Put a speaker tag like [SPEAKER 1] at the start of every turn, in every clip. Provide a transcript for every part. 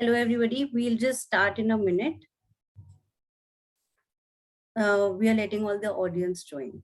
[SPEAKER 1] Hello, everybody. We'll just start in a minute. We are letting all the audience join.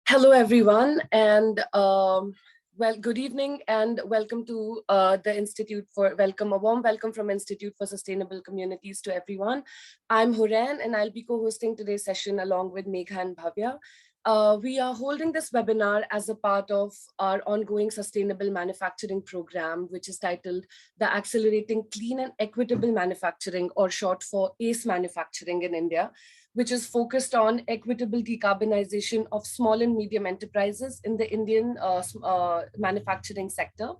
[SPEAKER 2] Hello, everyone, and well, good evening, and welcome to the Institute for a warm welcome from Institute for Sustainable Communities to everyone. I'm Huren, and I'll be co-hosting today's session along with Megha and Bhavya. We are holding this webinar as a part of our ongoing sustainable manufacturing program, which is titled the Accelerating Clean and Equitable Manufacturing, or short for ACE Manufacturing in India, which is focused on equitable decarbonization of small and medium enterprises in the Indian manufacturing sector.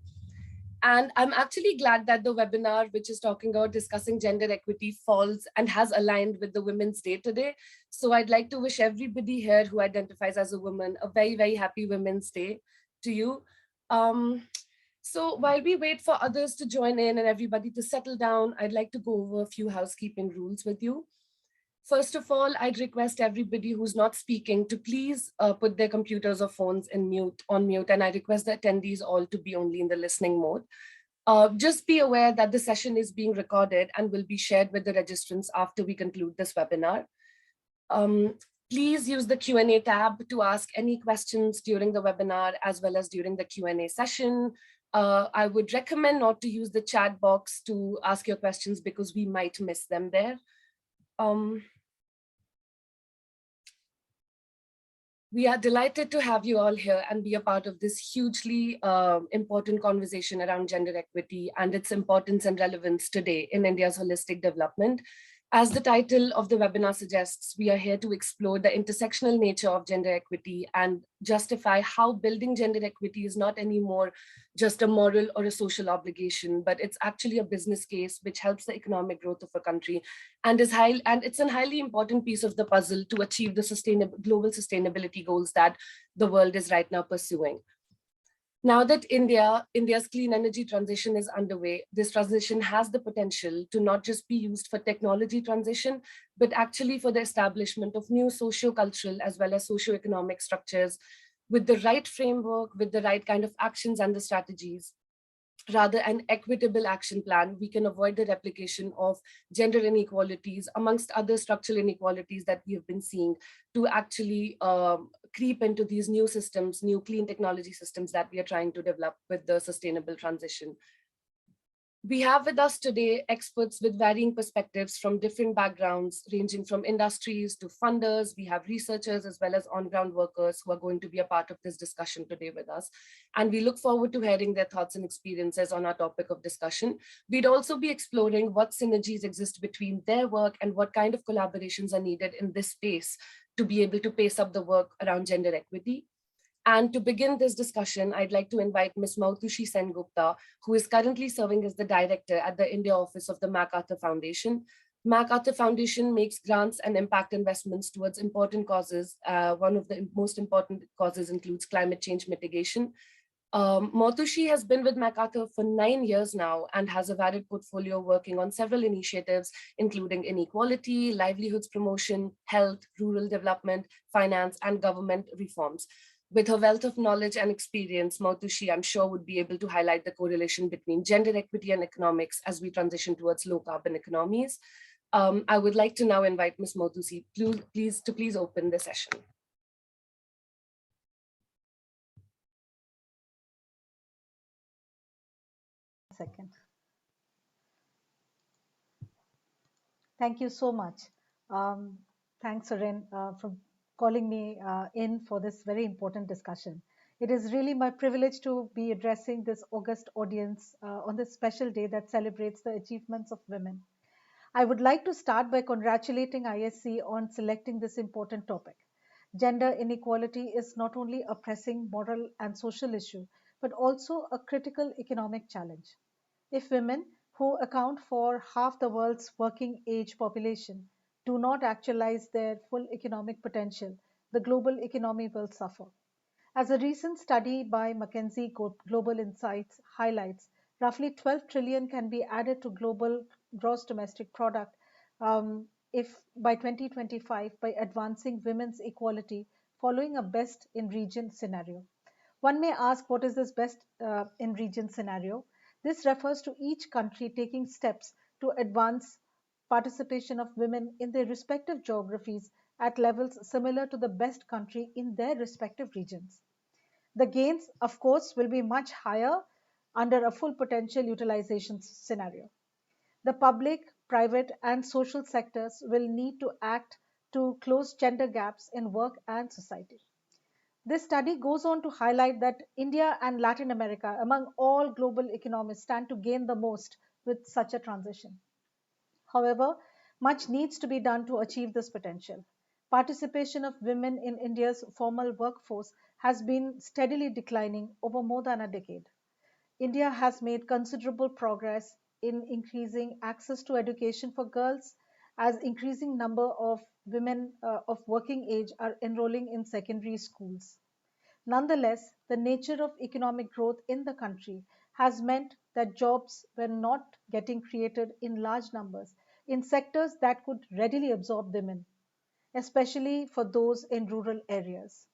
[SPEAKER 2] And I'm actually glad that the webinar, which is talking about discussing gender equity, falls and has aligned with the Women's Day today. So I'd like to wish everybody here who identifies as a woman a very, very happy Women's Day to you. So while we wait for others to join in and everybody to settle down, I'd like to go over a few housekeeping rules with you. First of all, I'd request everybody who's not speaking to please put their computers or phones on mute, and I request the attendees all to be only in the listening mode. Just be aware that the session is being recorded and will be shared with the registrants after we conclude this webinar. Please use the Q&A tab to ask any questions during the webinar as well as during the Q&A session. I would recommend not to use the chat box to ask your questions because we might miss them there. We are delighted to have you all here and be a part of this hugely important conversation around gender equity and its importance and relevance today in India's holistic development. As the title of the webinar suggests, we are here to explore the intersectional nature of gender equity and justify how building gender equity is not anymore just a moral or a social obligation, but it's actually a business case which helps the economic growth of a country and it's a highly important piece of the puzzle to achieve the global sustainability goals that the world is right now pursuing. Now that India's clean energy transition is underway, this transition has the potential to not just be used for technology transition, but actually for the establishment of new socio-cultural as well as socio-economic structures with the right framework, with the right kind of actions and the strategies. Rather an equitable action plan, we can avoid the replication of gender inequalities amongst other structural inequalities that we have been seeing to actually creep into these new systems, new clean technology systems that we are trying to develop with the sustainable transition. We have with us today experts with varying perspectives from different backgrounds, ranging from industries to funders. We have researchers as well as on-ground workers who are going to be a part of this discussion today with us. And we look forward to hearing their thoughts and experiences on our topic of discussion. We'd also be exploring what synergies exist between their work and what kind of collaborations are needed in this space to be able to pace up the work around gender equity. And to begin this discussion, I'd like to invite Ms. Mautushi Sengupta, who is currently serving as the director at the India office of the MacArthur Foundation. MacArthur Foundation makes grants and impact investments towards important causes. One of the most important causes includes climate change mitigation. Motushi has been with MacArthur for 9 years now and has a varied portfolio working on several initiatives, including inequality, livelihoods promotion, health, rural development, finance, and government reforms. With her wealth of knowledge and experience, Motushi, I'm sure, would be able to highlight the correlation between gender equity and economics as we transition towards low carbon economies. I would like to now invite Ms. Motushi, please open the session.
[SPEAKER 3] Second. Thank you so much. Thanks, Suren, for calling me in for this very important discussion. It is really my privilege to be addressing this august audience on this special day that celebrates the achievements of women. I would like to start by congratulating ISC on selecting this important topic. Gender inequality is not only a pressing moral and social issue, but also a critical economic challenge. If women, who account for half the world's working age population, do not actualize their full economic potential, the global economy will suffer. As a recent study by McKinsey Global Insights highlights, roughly 12 trillion can be added to global gross domestic product if by 2025 by advancing women's equality following a best in region scenario. One may ask, what is this best in region scenario? This refers to each country taking steps to advance participation of women in their respective geographies at levels similar to the best country in their respective regions. The gains, of course, will be much higher under a full potential utilization scenario. The public, private, and social sectors will need to act to close gender gaps in work and society. This study goes on to highlight that India and Latin America, among all global economies, stand to gain the most with such a transition. However, much needs to be done to achieve this potential. Participation of women in India's formal workforce has been steadily declining over more than a decade. India has made considerable progress in increasing access to education for girls, as increasing number of women of working age are enrolling in secondary schools. Nonetheless, the nature of economic growth in the country has meant that jobs were not getting created in large numbers in sectors that could readily absorb women, especially for those in rural areas.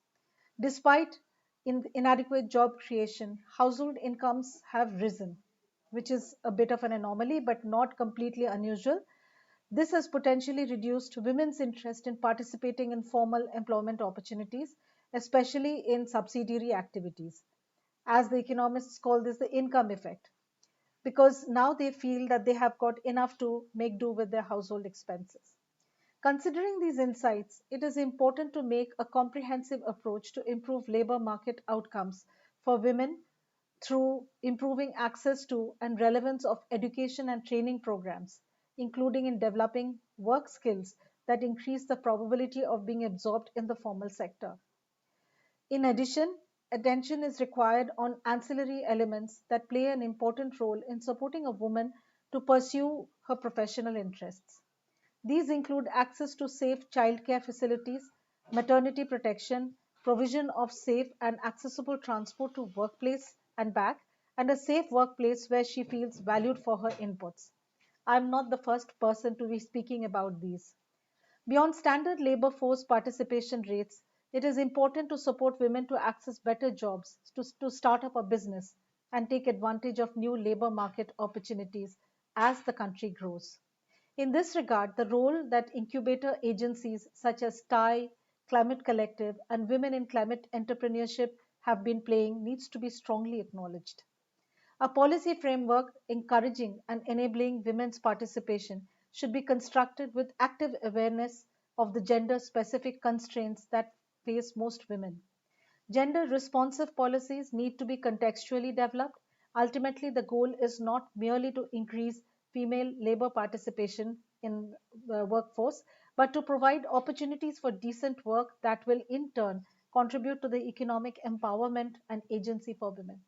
[SPEAKER 3] Despite inadequate job creation, household incomes have risen, which is a bit of an anomaly but not completely unusual. This has potentially reduced women's interest in participating in formal employment opportunities, especially in subsidiary activities. As the economists call this the income effect, because now they feel that they have got enough to make do with their household expenses. Considering these insights, it is important to make a comprehensive approach to improve labor market outcomes for women through improving access to and relevance of education and training programs, including in developing work skills that increase the probability of being absorbed in the formal sector. In addition, attention is required on ancillary elements that play an important role in supporting a woman to pursue her professional interests. These include access to safe childcare facilities, maternity protection, provision of safe and accessible transport to workplace and back, and a safe workplace where she feels valued for her inputs. I'm not the first person to be speaking about these. Beyond standard labor force participation rates, it is important to support women to access better jobs, to start up a business, and take advantage of new labor market opportunities as the country grows. In this regard, the role that incubator agencies such as TIE, Climate Collective, and Women in Climate Entrepreneurship have been playing needs to be strongly acknowledged. A policy framework encouraging and enabling women's participation should be constructed with active awareness of the gender specific constraints that face most women. Gender responsive policies need to be contextually developed. Ultimately, the goal is not merely to increase female labor participation in the workforce, but to provide opportunities for decent work that will in turn contribute to the economic empowerment and agency for women.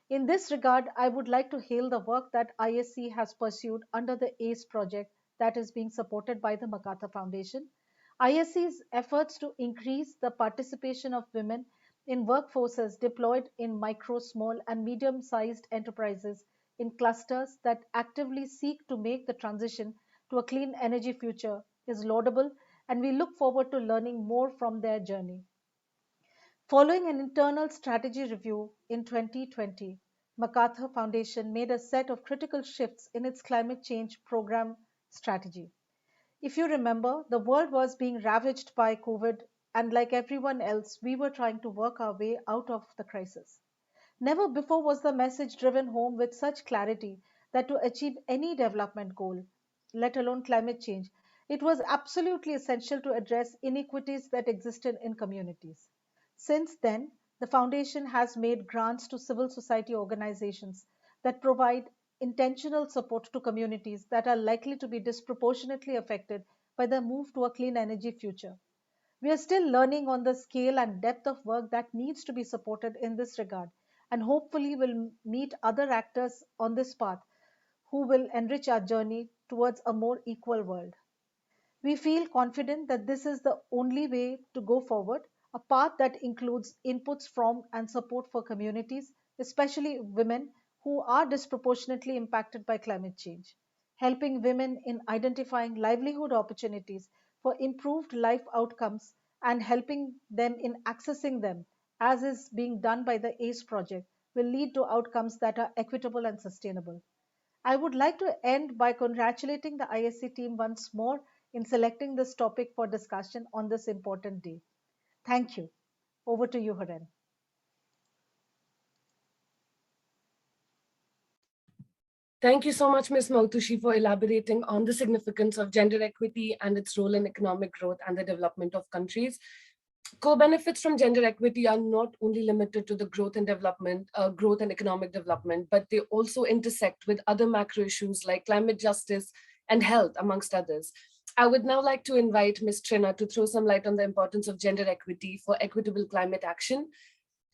[SPEAKER 3] In this regard, I would like to hail the work that ISC has pursued under the ACE project that is being supported by the MacArthur Foundation. ISC's efforts to increase the participation of women in workforces deployed in micro, small, and medium sized enterprises in clusters that actively seek to make the transition to a clean energy future is laudable, and we look forward to learning more from their journey. Following an internal strategy review in 2020, MacArthur Foundation made a set of critical shifts in its climate change program strategy. If you remember, the world was being ravaged by COVID, and like everyone else, we were trying to work our way out of the crisis. Never before was the message driven home with such clarity that to achieve any development goal, let alone climate change, it was absolutely essential to address inequities that existed in communities. Since then, the Foundation has made grants to civil society organizations that provide intentional support to communities that are likely to be disproportionately affected by the move to a clean energy future. We are still learning on the scale and depth of work that needs to be supported in this regard, and hopefully will meet other actors on this path who will enrich our journey towards a more equal world. We feel confident that this is the only way to go forward, a path that includes inputs from and support for communities, especially women who are disproportionately impacted by climate change, helping women in identifying livelihood opportunities for improved life outcomes and helping them in accessing them, as is being done by the ACE project, will lead to outcomes that are equitable and sustainable. I would like to end by congratulating the ISC team once more in selecting this topic for discussion on this important day. Thank you. Over to you, Haren.
[SPEAKER 2] Thank you so much, Ms. Mautushi, for elaborating on the significance of gender equity and its role in economic growth and the development of countries. Co-benefits from gender equity are not only limited to the growth and economic development, but they also intersect with other macro issues like climate justice and health, amongst others. I would now like to invite Ms. Trina to throw some light on the importance of gender equity for equitable climate action.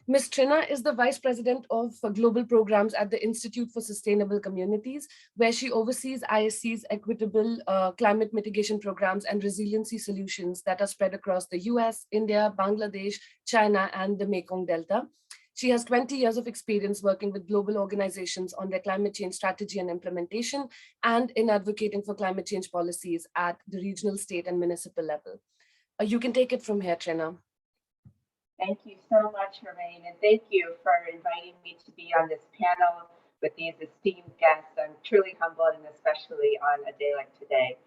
[SPEAKER 2] Ms. Trina is the Vice President of Global Programs at the Institute for Sustainable Communities, where she oversees ISC's equitable climate mitigation programs and resiliency solutions that are spread across the US, India, Bangladesh, China, and the Mekong Delta. She has 20 years of experience working with global organizations on their climate change strategy and implementation, and in advocating for climate change policies at the regional, state, and municipal level. You can take it from here, Trina.
[SPEAKER 4] Thank you so much, Lorraine, and thank you for inviting me to be on this panel with these esteemed guests. I'm truly humbled, and especially on a day like today.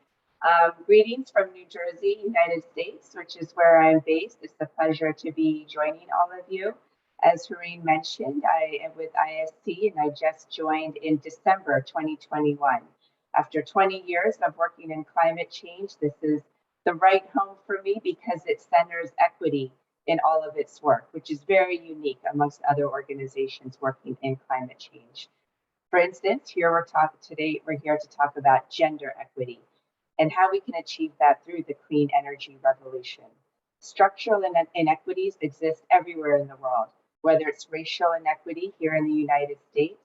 [SPEAKER 4] Greetings from New Jersey, United States, which is where I'm based. It's a pleasure to be joining all of you. As Lorraine mentioned, I am with ISC, and I just joined in December 2021. After 20 years of working in climate change, this is the right home for me because it centers equity in all of its work, which is very unique amongst other organizations working in climate change. For instance, today we're here to talk about gender equity and how we can achieve that through the clean energy revolution. Structural inequities exist everywhere in the world, whether it's racial inequity here in the United States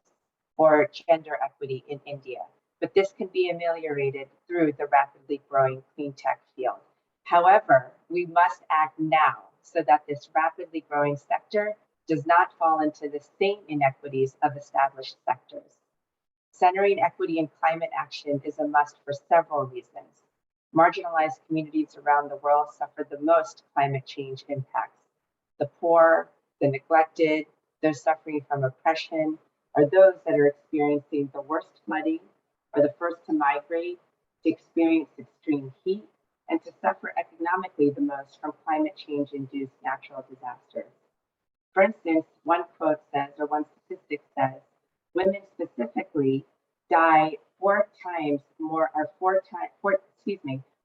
[SPEAKER 4] or gender equity in India. But this can be ameliorated through the rapidly growing clean tech field. However, we must act now so that this rapidly growing sector does not fall into the same inequities of established sectors. Centering equity in climate action is a must for several reasons. Marginalized communities around the world suffer the most climate change impacts. The poor, the neglected, those suffering from oppression, are those that are experiencing the worst flooding, are the first to migrate, to experience extreme heat, and to suffer economically the most from climate change-induced natural disasters. For instance, one quote says, or one statistic says, women specifically die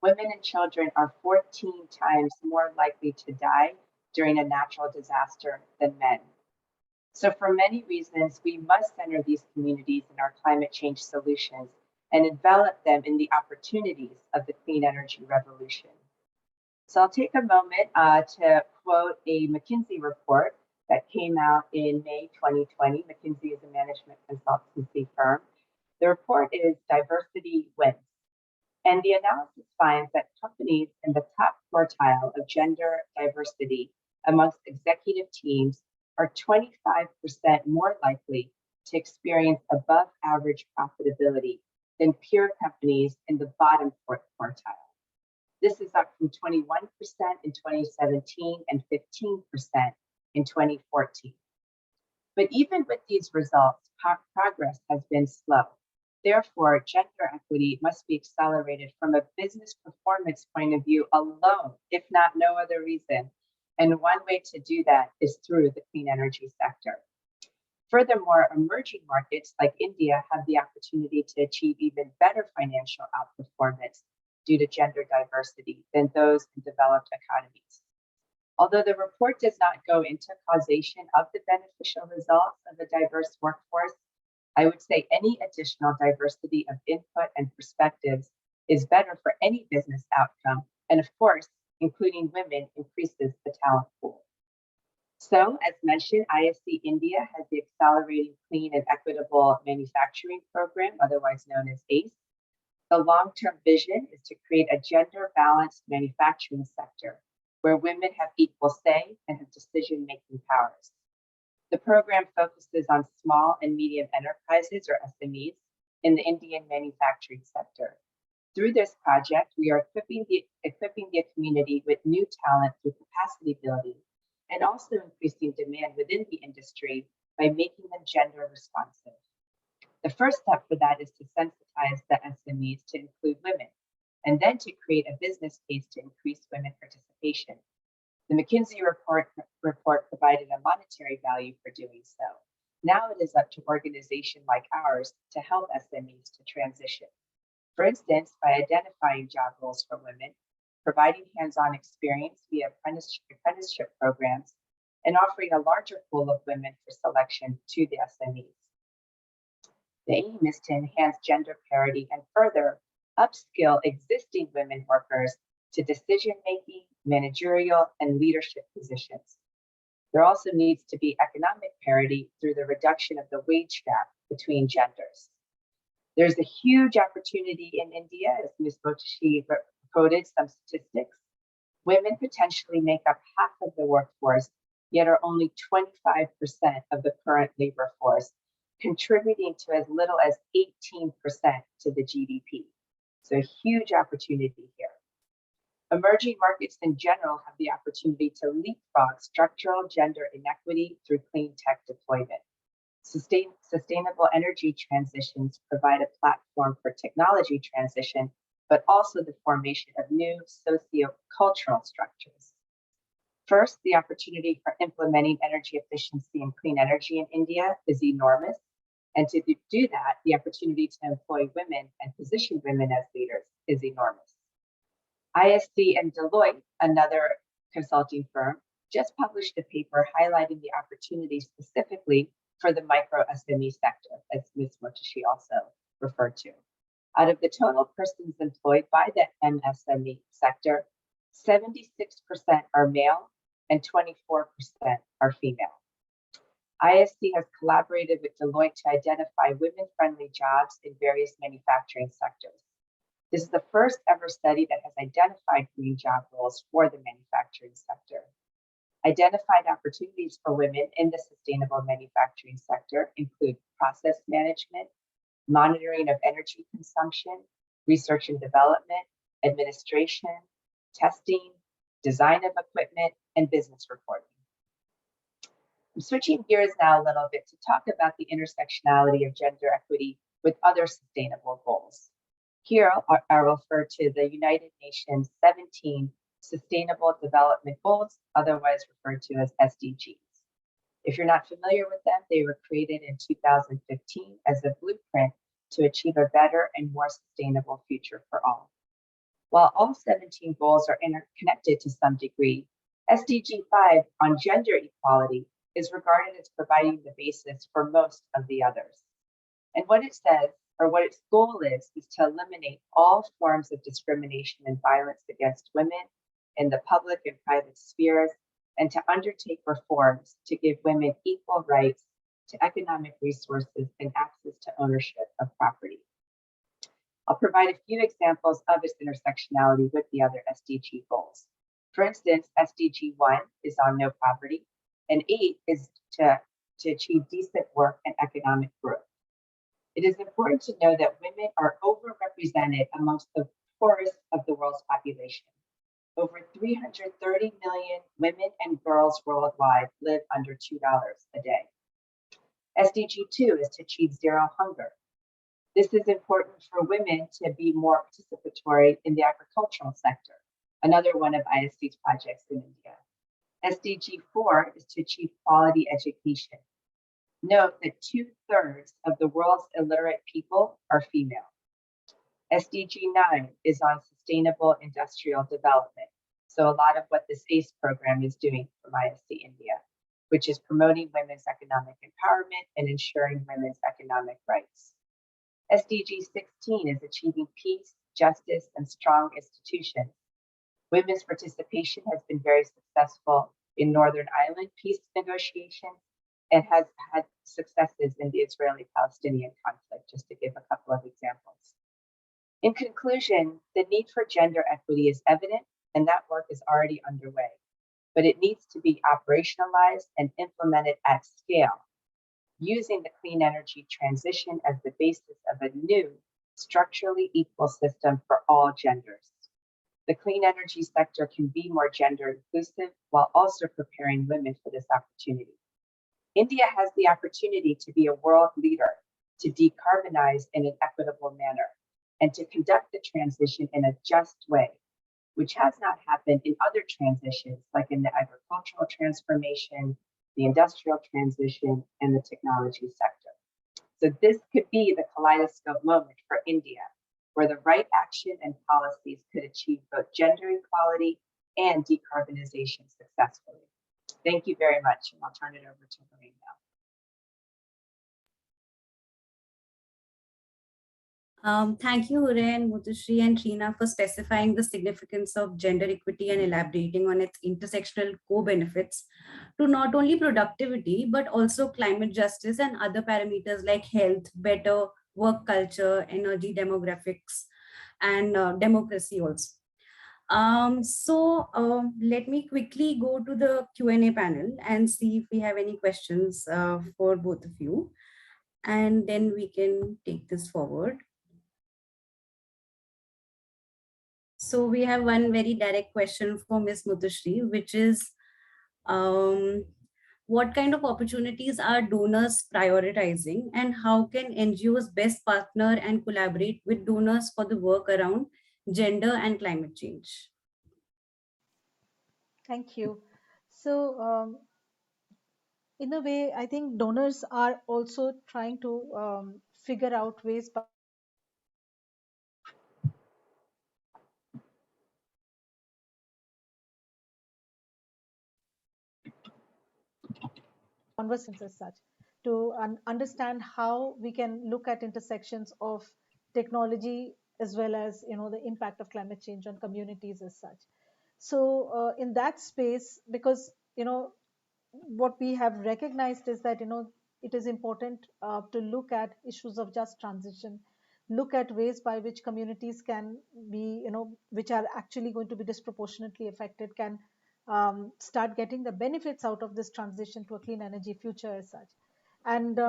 [SPEAKER 4] women and children are 14 times more likely to die during a natural disaster than men. So for many reasons, we must center these communities in our climate change solutions and envelop them in the opportunities of the clean energy revolution. So I'll take a moment to quote a McKinsey report that came out in May 2020. McKinsey is a management consultancy firm. The report is Diversity Wins. And the analysis finds that companies in the top quartile of gender diversity amongst executive teams are 25% more likely to experience above average profitability than peer companies in the bottom quartile. This is up from 21% in 2017 and 15% in 2014. But even with these results, progress has been slow. Therefore, gender equity must be accelerated from a business performance point of view alone, if not no other reason. And one way to do that is through the clean energy sector. Furthermore, emerging markets like India have the opportunity to achieve even better financial outperformance due to gender diversity than those in developed economies. Although the report does not go into causation of the beneficial results of a diverse workforce, I would say any additional diversity of input and perspectives is better for any business outcome. And of course, including women increases the talent pool. So, as mentioned, ISC India has the Accelerating Clean and Equitable Manufacturing Program, otherwise known as ACE. The long-term vision is to create a gender-balanced manufacturing sector where women have equal say and have decision-making powers. The program focuses on small and medium enterprises, or SMEs, in the Indian manufacturing sector. Through this project, we are equipping the community with new talent through capacity building and also increasing demand within the industry by making them gender responsive. The first step for that is to sensitize the SMEs to include women, and then to create a business case to increase women participation. The McKinsey report provided a monetary value for doing so. Now it is up to organizations like ours to help SMEs to transition. For instance, by identifying job roles for women, providing hands-on experience via apprenticeship programs, and offering a larger pool of women for selection to the SMEs. The aim is to enhance gender parity and further upskill existing women workers to decision-making, managerial, and leadership positions. There also needs to be economic parity through the reduction of the wage gap between genders. There's a huge opportunity in India, as Ms. Motashi quoted some statistics. Women potentially make up half of the workforce, yet are only 25% of the current labor force, contributing to as little as 18% to the GDP. So a huge opportunity here. Emerging markets in general have the opportunity to leapfrog structural gender inequity through clean tech deployment. Sustainable energy transitions provide a platform for technology transition, but also the formation of new socio-cultural structures. First, the opportunity for implementing energy efficiency and clean energy in India is enormous. And to do that, the opportunity to employ women and position women as leaders is enormous. ISC and Deloitte, another consulting firm, just published a paper highlighting the opportunity specifically for the micro SME sector, as Ms. Motashi also referred to. Out of the total persons employed by the MSME sector, 76% are male and 24% are female. ISC has collaborated with Deloitte to identify women-friendly jobs in various manufacturing sectors. This is the first ever study that has identified green job roles for the manufacturing sector. Identified opportunities for women in the sustainable manufacturing sector include process management, monitoring of energy consumption, research and development, administration, testing, design of equipment, and business reporting. I'm switching gears now a little bit to talk about the intersectionality of gender equity with other sustainable goals. Here, I'll refer to the United Nations 17 Sustainable Development Goals, otherwise referred to as SDGs. If you're not familiar with them, they were created in 2015 as a blueprint to achieve a better and more sustainable future for all. While all 17 goals are interconnected to some degree, SDG 5 on gender equality is regarded as providing the basis for most of the others. And what it says, or what its goal is to eliminate all forms of discrimination and violence against women in the public and private spheres, and to undertake reforms to give women equal rights to economic resources and access to ownership of property. I'll provide a few examples of its intersectionality with the other SDG goals. For instance, SDG 1 is on no poverty, and 8 is to achieve decent work and economic growth. It is important to know that women are overrepresented amongst the poorest of the world's population. Over 330 million women and girls worldwide live under $2 a day. SDG 2 is to achieve zero hunger. This is important for women to be more participatory in the agricultural sector, another one of ISD's projects in India. SDG 4 is to achieve quality education. Note that 2/3 of the world's illiterate people are female. SDG 9 is on sustainable industrial development. So a lot of what this ACE program is doing from ISD India, which is promoting women's economic empowerment and ensuring women's economic rights. SDG 16 is achieving peace, justice, and strong institutions. Women's participation has been very successful in Northern Ireland peace negotiations and has had successes in the Israeli-Palestinian conflict, just to give a couple of examples. In conclusion, the need for gender equity is evident, and that work is already underway, but it needs to be operationalized and implemented at scale, using the clean energy transition as the basis of a new, structurally equal system for all genders. The clean energy sector can be more gender inclusive while also preparing women for this opportunity. India has the opportunity to be a world leader, to decarbonize in an equitable manner, and to conduct the transition in a just way, which has not happened in other transitions, like in the agricultural transformation, the industrial transition, and the technology sector. So this could be the kaleidoscope moment for India, where the right action and policies could achieve both gender equality and decarbonization successfully. Thank you very much, and I'll turn it over to Lorraine now.
[SPEAKER 1] Thank you, Huren, Mutushri, and Trina for specifying the significance of gender equity and elaborating on its intersectional co-benefits to not only productivity, but also climate justice and other parameters like health, better work culture, energy demographics, and democracy also. Let me quickly go to the Q&A panel and see if we have any questions for both of you. And then we can take this forward. So we have one very direct question for Ms. Mutushri, which is, what kind of opportunities are donors prioritizing, and how can NGOs best partner and collaborate with donors for the work around gender and climate change?
[SPEAKER 3] Thank you. So, in a way, I think donors are also trying to figure out ways by conversations as such to understand how we can look at intersections of technology as well as the impact of climate change on communities as such. So in that space, because what we have recognized is that it is important to look at issues of just transition, look at ways by which communities can be which are actually going to be disproportionately affected can start getting the benefits out of this transition to a clean energy future as such. And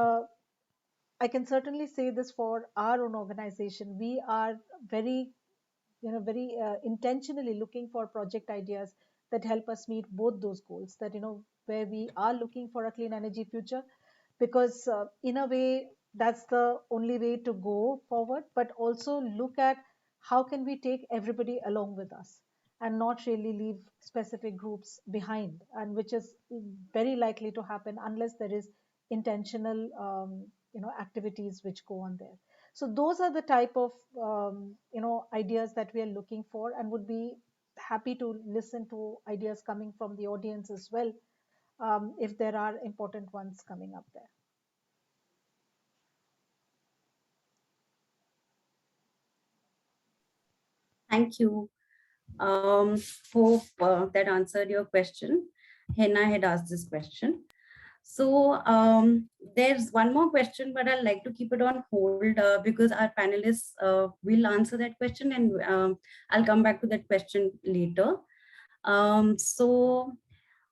[SPEAKER 3] I can certainly say this for our own organization. We are very intentionally looking for project ideas that help us meet both those goals, that where we are looking for a clean energy future, because in a way that's the only way to go forward, but also look at how can we take everybody along with us and not really leave specific groups behind, and which is very likely to happen unless there is intentional activities which go on there. So those are the type of ideas that we are looking for, and would be happy to listen to ideas coming from the audience as well, if there are important ones coming up there.
[SPEAKER 1] Thank you. Hope that answered your question. Henna had asked this question. So there's one more question, but I'd like to keep it on hold because our panelists will answer that question, and I'll come back to that question later. So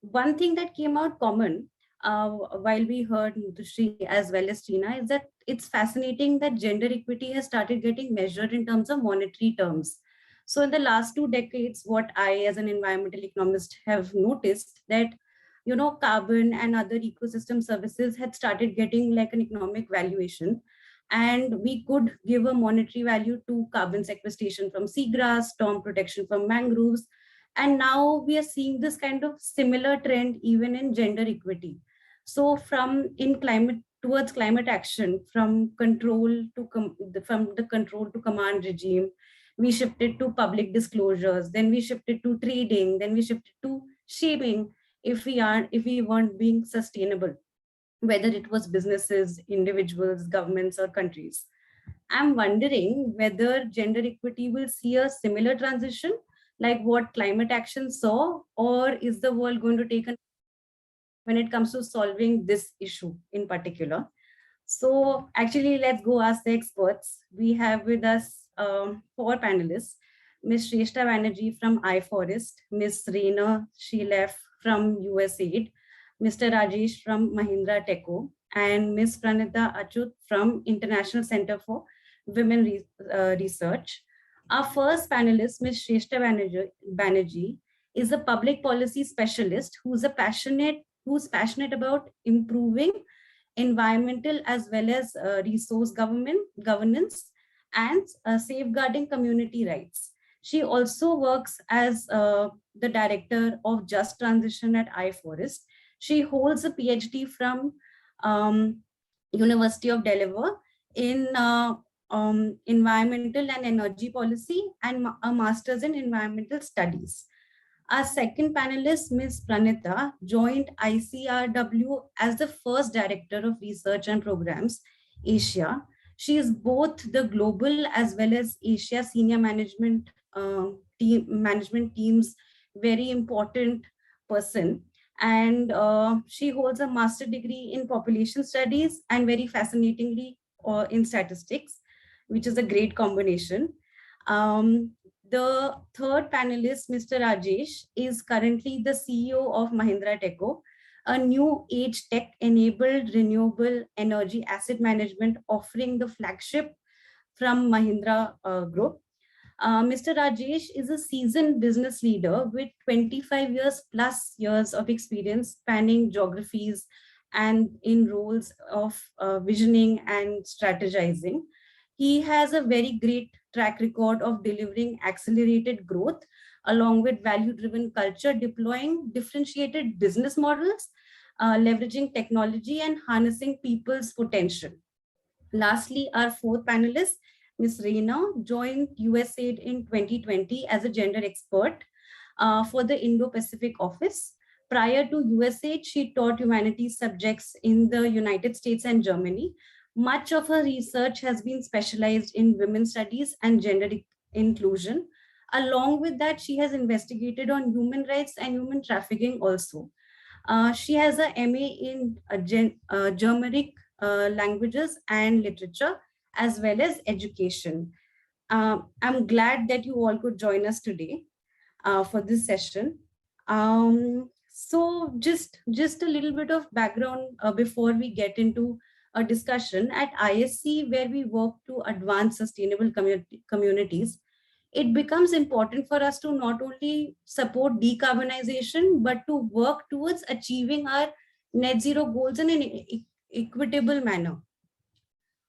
[SPEAKER 1] one thing that came out common while we heard Mutushri as well as Tina is that it's fascinating that gender equity has started getting measured in terms of monetary terms. So in the last 2 decades, what I as an environmental economist have noticed that carbon and other ecosystem services had started getting like an economic valuation, and we could give a monetary value to carbon sequestration from seagrass, storm protection from mangroves, and now we are seeing this kind of similar trend even in gender equity. So from in climate towards climate action, from from the control to command regime, we shifted to public disclosures, then we shifted to trading, then we shifted to shaping if we weren't being sustainable, whether it was businesses, individuals, governments, or countries. I'm wondering whether gender equity will see a similar transition like what climate action saw, or is the world going to take a when it comes to solving this issue in particular? So actually, let's go ask the experts. We have with us four panelists: Ms. Shrestha Banerjee from iForest, Ms. Reena Shilef from USAID, Mr. Rajesh from Mahindra Teco, and Ms. Pranita Achut from International Center for Women Research. Our first panelist, Ms. Shrestha Banerjee, is a public policy specialist who's passionate about improving environmental as well as resource governance and safeguarding community rights. She also works as the director of Just Transition at iForest. She holds a PhD from um, University of Delaware in environmental and energy policy and a master's in environmental studies. Our second panelist, Ms. Pranita, joined ICRW as the first Director of Research and Programs, Asia. She is both the global as well as Asia senior management team's very important person. And she holds a master degree in population studies and very fascinatingly in statistics, which is a great combination. Um, the third panelist, Mr. Rajesh, is currently the CEO of Mahindra Teco, a new age tech enabled renewable energy asset management offering the flagship from Mahindra Group. Mr. Rajesh is a seasoned business leader with 25 years of experience spanning geographies and in roles of visioning and strategizing. He has a very great track record of delivering accelerated growth along with value driven culture, deploying differentiated business models, leveraging technology, and harnessing people's potential. Lastly, our fourth panelist, Ms. Reena, joined USAID in 2020 as a gender expert for the Indo-Pacific office. Prior to USAID, she taught humanities subjects in the United States and Germany. Much of her research has been specialized in women's studies and gender inclusion. Along with that, she has investigated on human rights and human trafficking also. She has a MA in Germanic languages and literature, as well as education. I'm glad that you all could join us today for this session. So just a little bit of background before we get into a discussion. At ISC, where we work to advance sustainable communities, it becomes important for us to not only support decarbonization, but to work towards achieving our net zero goals in an equitable manner.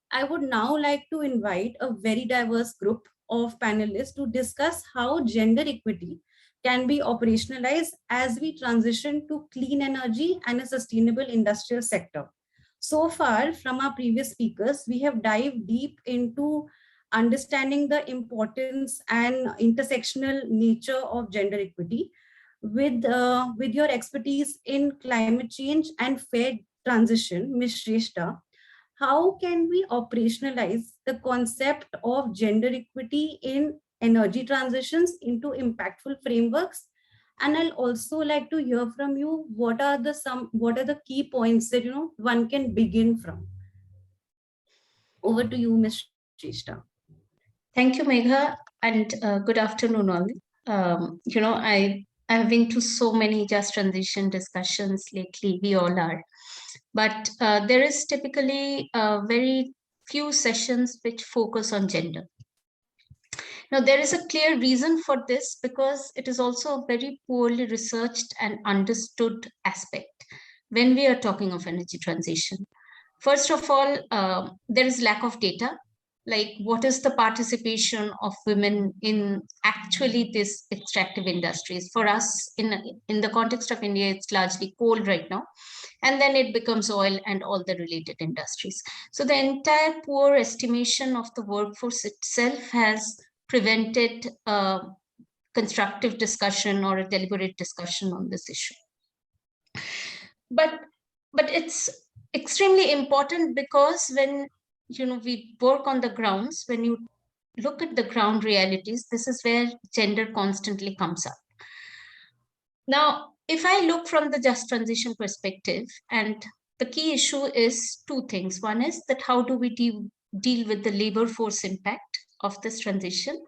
[SPEAKER 1] I would now like to invite a very diverse group of panelists to discuss how gender equity can be operationalized as we transition to clean energy and a sustainable industrial sector. So far, from our previous speakers, we have dived deep into understanding the importance and intersectional nature of gender equity. With your expertise in climate change and fair transition, Ms. Shrestha, how can we operationalize the concept of gender equity in energy transitions into impactful frameworks? And I'll also like to hear from you what are the key points that one can begin from. Over to you, Ms. Shrestha.
[SPEAKER 5] Thank you, Megha, and good afternoon, all. I I've been to so many just transition discussions lately, we all are. But there is typically very few sessions which focus on gender. Now, there is a clear reason for this because it is also a very poorly researched and understood aspect when we are talking of energy transition. First of all, there is lack of data. Like, what is the participation of women in actually this extractive industries? For us, in the context of India, it's largely coal right now, and then it becomes oil and all the related industries. So the entire poor estimation of the workforce itself has prevented constructive discussion or a deliberate discussion on this issue. But it's extremely important because when we work on the grounds, when you look at the ground realities, this is where gender constantly comes up. Now, if I look from the just transition perspective, and the key issue is two things. One is that how do we deal with the labor force impact of this transition,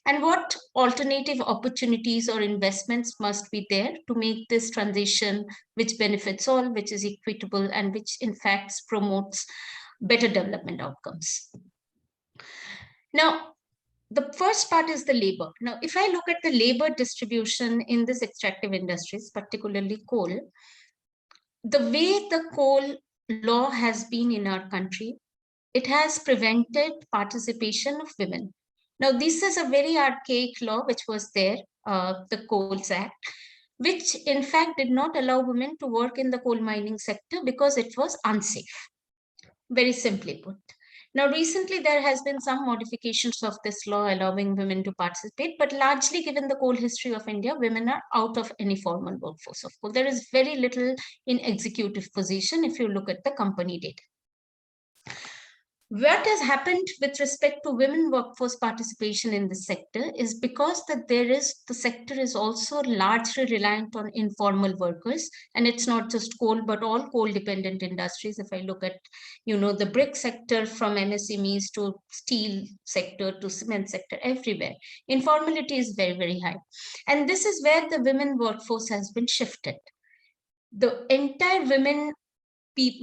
[SPEAKER 5] and what alternative opportunities or investments must be there to make this transition which benefits all, which is equitable, and which in fact promotes better development outcomes. Now, the first part is the labor. Now, if I look at the labor distribution in this extractive industries, particularly coal, the way the coal law has been in our country, it has prevented participation of women. Now, this is a very archaic law which was there, the Coals Act, which in fact did not allow women to work in the coal mining sector because it was unsafe, very simply put. Now, recently there has been some modifications of this law allowing women to participate, but largely given the coal history of India, women are out of any formal workforce of coal. There is very little in executive position if you look at the company data. What has happened with respect to women workforce participation in the sector is because that the sector is also largely reliant on informal workers, and it's not just coal, but all coal dependent industries. If I look at, the brick sector from MSMEs to steel sector to cement sector, everywhere, informality is very, very high. And this is where the women workforce has been shifted. The entire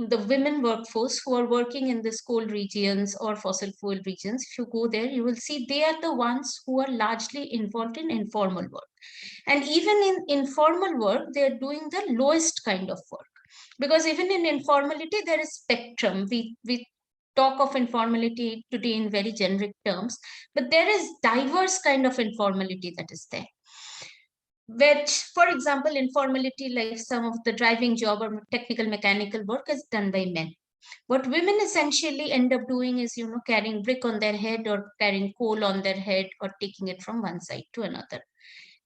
[SPEAKER 5] the women workforce who are working in this coal regions or fossil fuel regions, if you go there, you will see they are the ones who are largely involved in informal work. And even in informal work, they are doing the lowest kind of work. Because even in informality, there is spectrum. We talk of informality today in very generic terms, but there is diverse kind of informality that is there. Which, for example, informality like some of the driving job or technical mechanical work is done by men. What women essentially end up doing is, carrying brick on their head or carrying coal on their head or taking it from one side to another.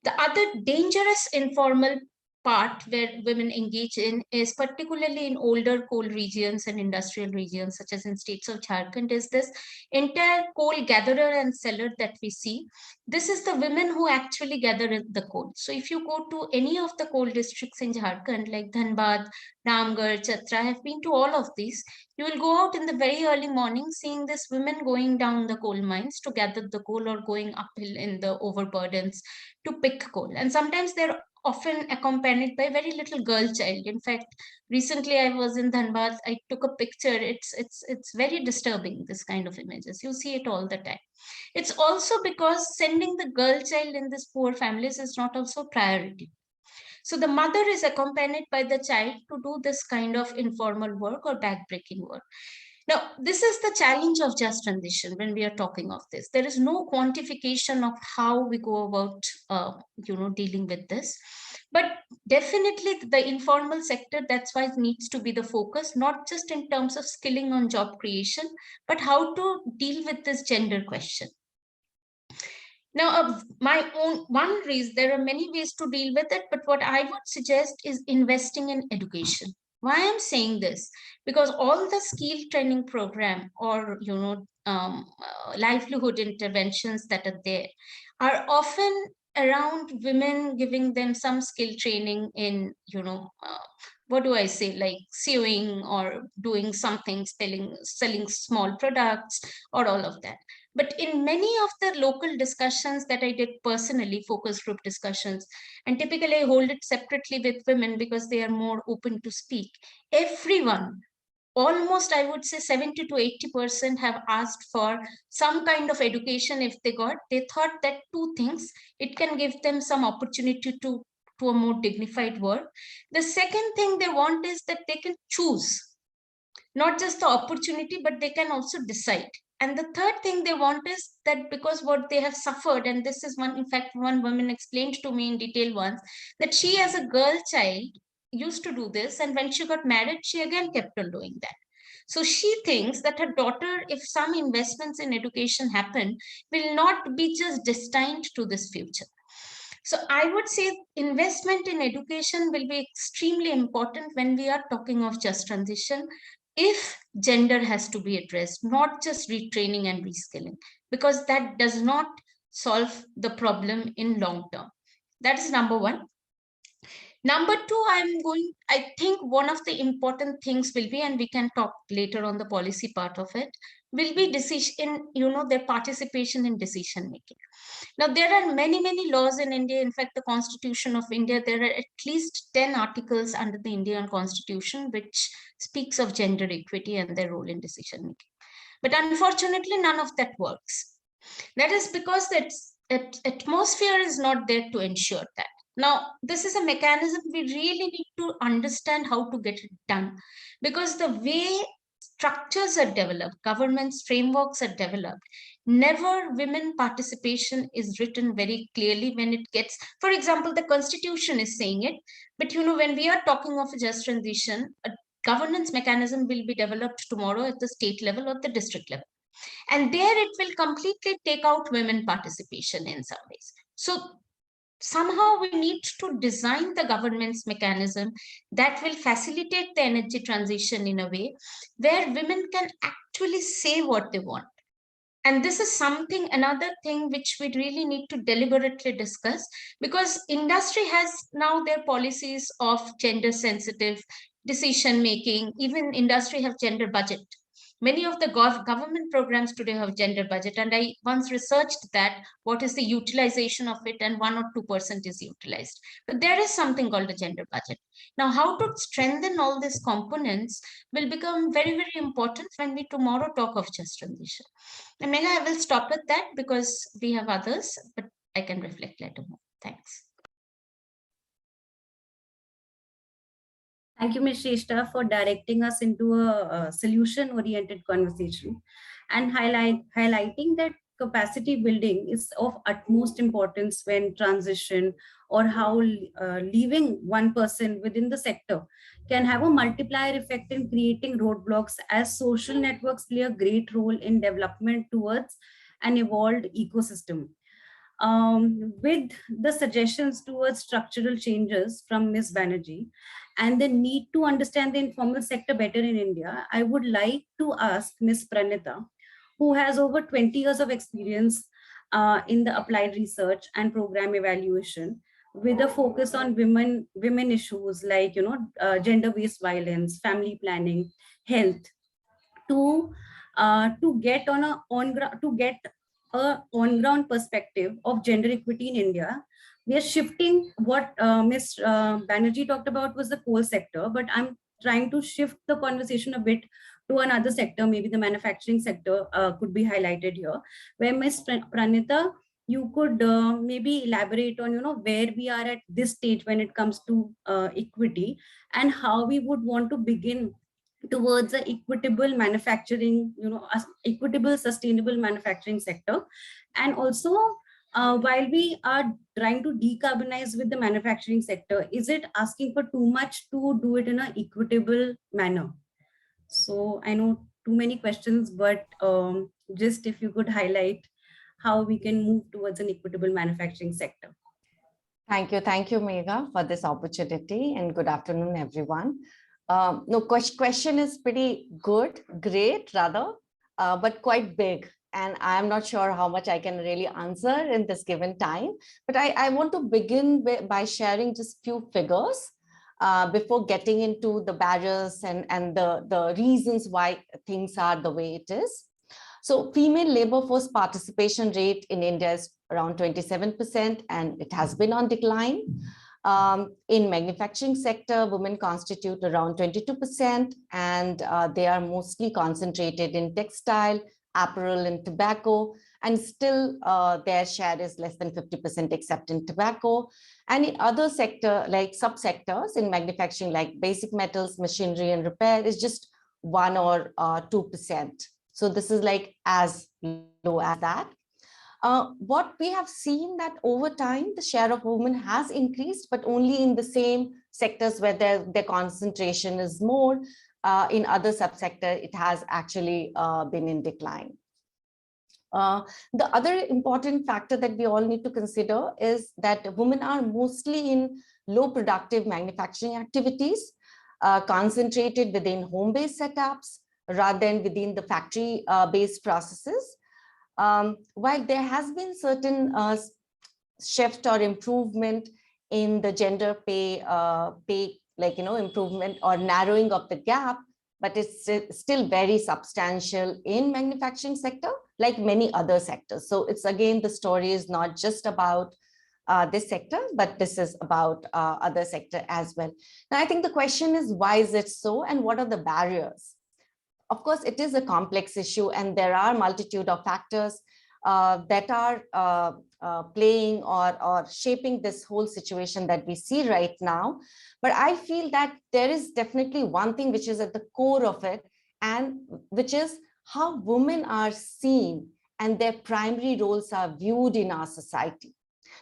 [SPEAKER 5] The other dangerous informal part where women engage in is particularly in older coal regions and industrial regions, such as in states of Jharkhand, is this entire coal gatherer and seller that we see. This is the women who actually gather the coal. So if you go to any of the coal districts in Jharkhand, like Dhanbad, Ramgarh, Chatra, I have been to all of these. You will go out in the very early morning seeing this women going down the coal mines to gather the coal or going uphill in the overburdens to pick coal. And sometimes they're often accompanied by very little girl child. In fact, recently I was in Dhanbad, I took a picture. It's very disturbing, this kind of images. You see it all the time. It's also because sending the girl child in these poor families is not also priority. So the mother is accompanied by the child to do this kind of informal work or backbreaking work. Now, this is the challenge of just transition when we are talking of this. There is no quantification of how we go about, dealing with this. But definitely the informal sector, that's why it needs to be the focus, not just in terms of skilling on job creation, but how to deal with this gender question. Now, one reason, there are many ways to deal with it, but what I would suggest is investing in education. Why I'm saying this? Because all the skill training program or, livelihood interventions that are there are often around women, giving them some skill training in, what do I say, like sewing or doing something, selling small products or all of that. But in many of the local discussions that I did personally, focus group discussions, and typically I hold it separately with women because they are more open to speak, everyone, almost I would say 70 to 80% have asked for some kind of education. If they got, they thought that two things, it can give them some opportunity to a more dignified work. The second thing they want is that they can choose not just the opportunity, but they can also decide. And the third thing they want is that because what they have suffered, and this is one, in fact, one woman explained to me in detail once, that she as a girl child used to do this, and when she got married, she again kept on doing that. So she thinks that her daughter, if some investments in education happen, will not be just destined to this future. So I would say investment in education will be extremely important when we are talking of just transition, if gender has to be addressed, not just retraining and reskilling, because that does not solve the problem in long term. That is number one. Number two, I think one of the important things will be, and we can talk later on the policy part of it, will be decision, their participation in decision making. Now, there are many, many laws in India. In fact, the Constitution of India, there are at least 10 articles under the Indian Constitution which speaks of gender equity and their role in decision making. But unfortunately, none of that works. That is because that atmosphere is not there to ensure that. Now, this is a mechanism we really need to understand how to get it done, because the way structures are developed, governments, frameworks are developed, never women participation is written very clearly when it gets, for example, the constitution is saying it, but when we are talking of a just transition, a governance mechanism will be developed tomorrow at the state level or the district level. And there it will completely take out women participation in some ways. So somehow we need to design the government's mechanism that will facilitate the energy transition in a way where women can actually say what they want. And this is something, another thing which we really need to deliberately discuss, because industry has now their policies of gender sensitive decision making. Even industry have gender budget. Many of the government programs today have gender budget, and I once researched that what is the utilization of it, and 1 or 2% is utilized. But there is something called a gender budget. Now, how to strengthen all these components will become very, very important when we tomorrow talk of just transition. And Megha, I will stop with that because we have others, but I can reflect later more. Thanks.
[SPEAKER 1] Thank you, Ms. Shrestha, for directing us into a solution-oriented conversation and highlighting that capacity building is of utmost importance when transition, or how leaving one person within the sector can have a multiplier effect in creating roadblocks, as social networks play a great role in development towards an evolved ecosystem. With the suggestions towards structural changes from Ms. Banerjee and the need to understand the informal sector better in India, I would like to ask Ms. Pranita, who has over 20 years of experience in the applied research and program evaluation, with a focus on women issues like gender-based violence, family planning, health, to get a on-ground perspective of gender equity in India. We are shifting what Ms. Banerjee talked about was the coal sector, but I'm trying to shift the conversation a bit to another sector. Maybe the manufacturing sector could be highlighted here, where Ms. Pranita, you could maybe elaborate on where we are at this stage when it comes to equity, and how we would want to begin towards a equitable manufacturing, equitable, sustainable manufacturing sector. And also, while we are trying to decarbonize with the manufacturing sector, is it asking for too much to do it in an equitable manner? So I know too many questions, but just if you could highlight how we can move towards an equitable manufacturing sector.
[SPEAKER 6] Thank you, Megha, for this opportunity, and good afternoon, everyone. No, question is pretty good, great rather, but quite big. And I'm not sure how much I can really answer in this given time. But I want to begin by sharing just few figures before getting into the barriers and the reasons why things are the way it is. So female labor force participation rate in India is around 27%, and it has been on decline. In manufacturing sector, women constitute around 22%, and they are mostly concentrated in textile, apparel, and tobacco. And still their share is less than 50% except in tobacco. And in other sector, like subsectors in manufacturing, like basic metals, machinery, and repair, is just 1 or 2%. So this is like as low as that. What we have seen that over time, the share of women has increased, but only in the same sectors where their concentration is more. In other subsector, it has actually been in decline. The other important factor that we all need to consider is that women are mostly in low productive manufacturing activities, concentrated within home-based setups rather than within the factory-based processes. While there has been certain shift or improvement in the gender pay, improvement or narrowing of the gap, but it's still very substantial in manufacturing sector, like many other sectors. So it's again, the story is not just about this sector, but this is about other sector as well. Now, I think the question is, why is it so, and what are the barriers? Of course, it is a complex issue, and there are multitude of factors that are playing or shaping this whole situation that we see right now. But I feel that there is definitely one thing which is at the core of it, and which is how women are seen and their primary roles are viewed in our society.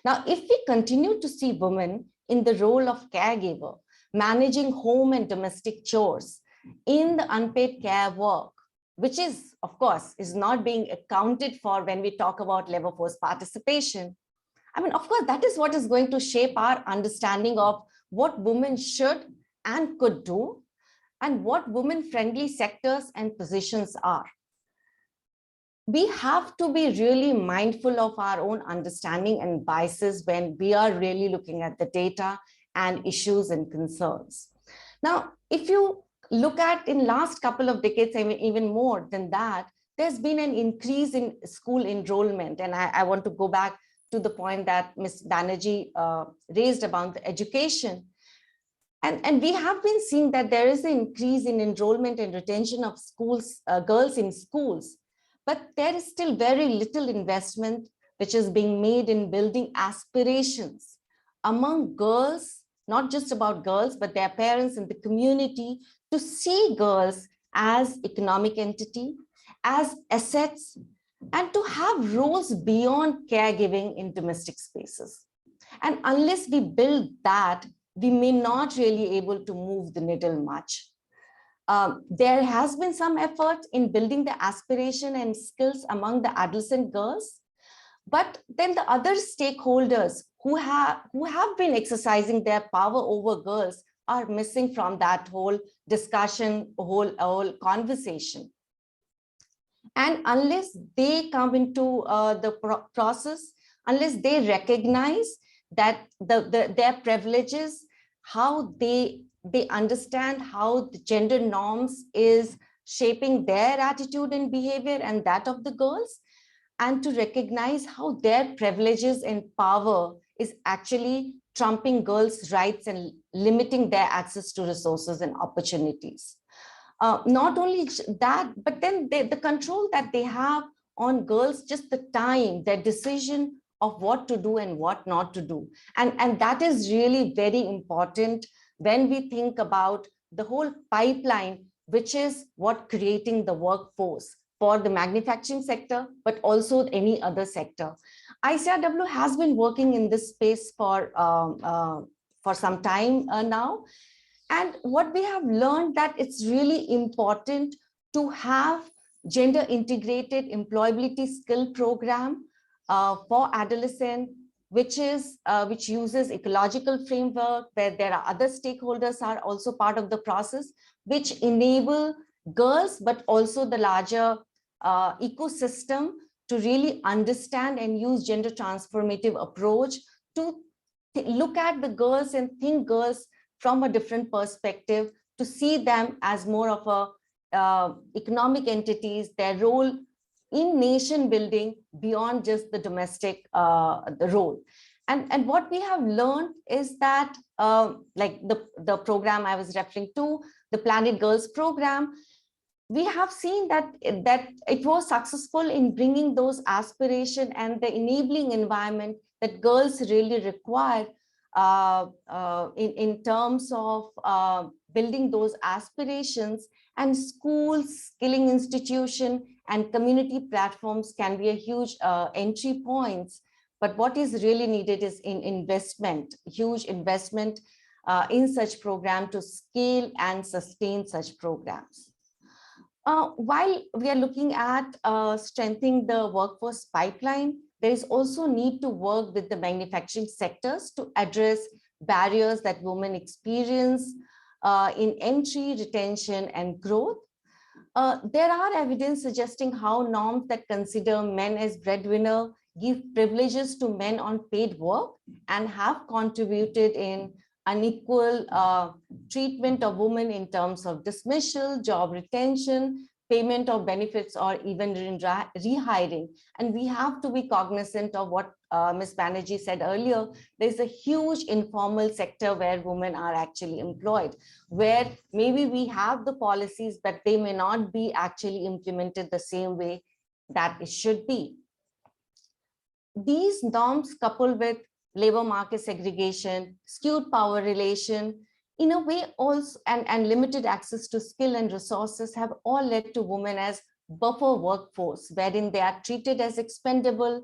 [SPEAKER 6] Now, if we continue to see women in the role of caregiver, managing home and domestic chores, in the unpaid care work, which is, of course, is not being accounted for when we talk about labor force participation. I mean, of course, that is what is going to shape our understanding of what women should and could do, and what women-friendly sectors and positions are. We have to be really mindful of our own understanding and biases when we are really looking at the data and issues and concerns. Now, if you look at in last couple of decades, I mean, even more than that, there's been an increase in school enrollment. And I want to go back to the point that Ms. Banerjee raised about the education. And we have been seeing that there is an increase in enrollment and retention of schools, girls in schools, but there is still very little investment which is being made in building aspirations among girls, not just about girls, but their parents and the community, to see girls as economic entity, as assets, and to have roles beyond caregiving in domestic spaces. And unless we build that, we may not really able to move the needle much. There has been some effort in building the aspiration and skills among the adolescent girls, but then the other stakeholders who have been exercising their power over girls are missing from that whole discussion, whole conversation. And unless they come into the process, unless they recognize that their privileges, how they understand how the gender norms is shaping their attitude and behavior and that of the girls, and to recognize how their privileges and power is actually trumping girls' rights and limiting their access to resources and opportunities. Not only that, but then the control that they have on girls, just the time, their decision of what to do and what not to do. And that is really very important when we think about the whole pipeline, which is what creating the workforce for the manufacturing sector, but also any other sector. ICRW has been working in this space for some time now. And what we have learned that it's really important to have gender integrated employability skill program for adolescent, which uses ecological framework where there are other stakeholders are also part of the process, which enable girls, but also the larger ecosystem to really understand and use gender transformative approach to look at the girls and think girls from a different perspective, to see them as more of a economic entities, their role in nation building beyond just the domestic the role. And what we have learned is that like the program I was referring to, the Planet Girls program, we have seen that it was successful in bringing those aspiration and the enabling environment that girls really require in terms of building those aspirations. And schools, skilling institution, and community platforms can be a huge entry points. But what is really needed is in investment, huge investment in such program to scale and sustain such programs. While we are looking at strengthening the workforce pipeline, there is also need to work with the manufacturing sectors to address barriers that women experience in entry, retention, and growth. There are evidence suggesting how norms that consider men as breadwinner give privileges to men on paid work and have contributed in unequal treatment of women in terms of dismissal, job retention, payment of benefits, or even rehiring. And we have to be cognizant of what Ms. Banerjee said earlier. There's a huge informal sector where women are actually employed, where maybe we have the policies, but they may not be actually implemented the same way that it should be. These norms, coupled with labor market segregation, skewed power relation, in a way also, and limited access to skill and resources, have all led to women as buffer workforce, wherein they are treated as expendable,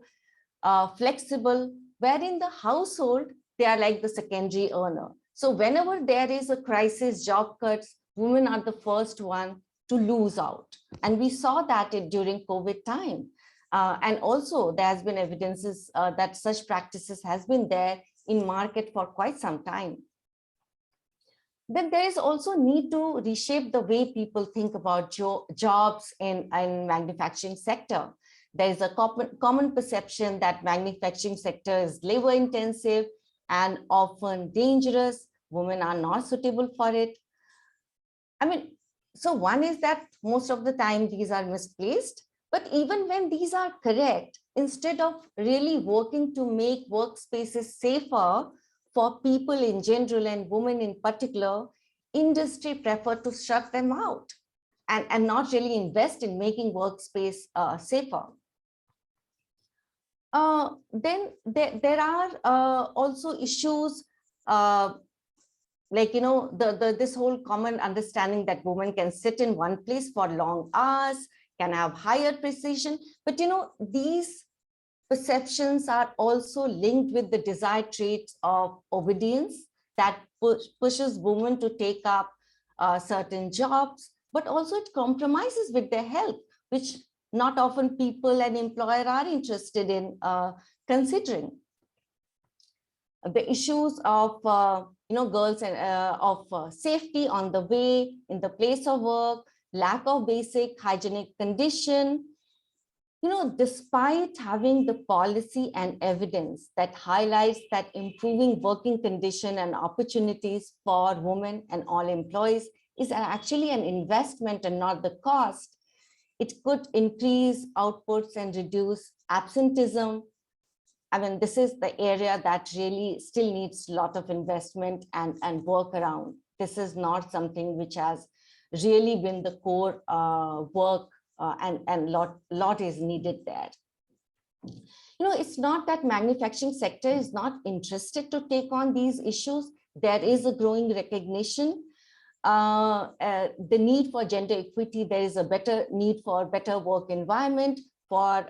[SPEAKER 6] flexible, where in the household, they are like the secondary earner. So whenever there is a crisis, job cuts, women are the first one to lose out. And we saw that during COVID time. And also there has been evidences that such practices has been there in market for quite some time. Then there is also need to reshape the way people think about jobs in manufacturing sector. There is a common perception that manufacturing sector is labor intensive and often dangerous. Women are not suitable for it. I mean, so one is that most of the time these are misplaced, but even when these are correct, instead of really working to make workspaces safer for people in general and women in particular, industry prefer to shut them out and not really invest in making workspace safer. Then there are also issues like, you know, this whole common understanding that women can sit in one place for long hours, can have higher precision, but you know, these perceptions are also linked with the desired traits of obedience that pushes women to take up certain jobs, but also it compromises with their health, which not often people and employer are interested in considering. The issues of you know, girls and of safety on the way, in the place of work, lack of basic hygienic condition. You know, despite having the policy and evidence that highlights that improving working condition and opportunities for women and all employees is actually an investment and not the cost, it could increase outputs and reduce absenteeism. I mean, this is the area that really still needs a lot of investment and work around. This is not something which has really been the core work, and lot is needed there. You know, it's not that manufacturing sector is not interested to take on these issues. There is a growing recognition. The need for gender equity, there is a better need for better work environment for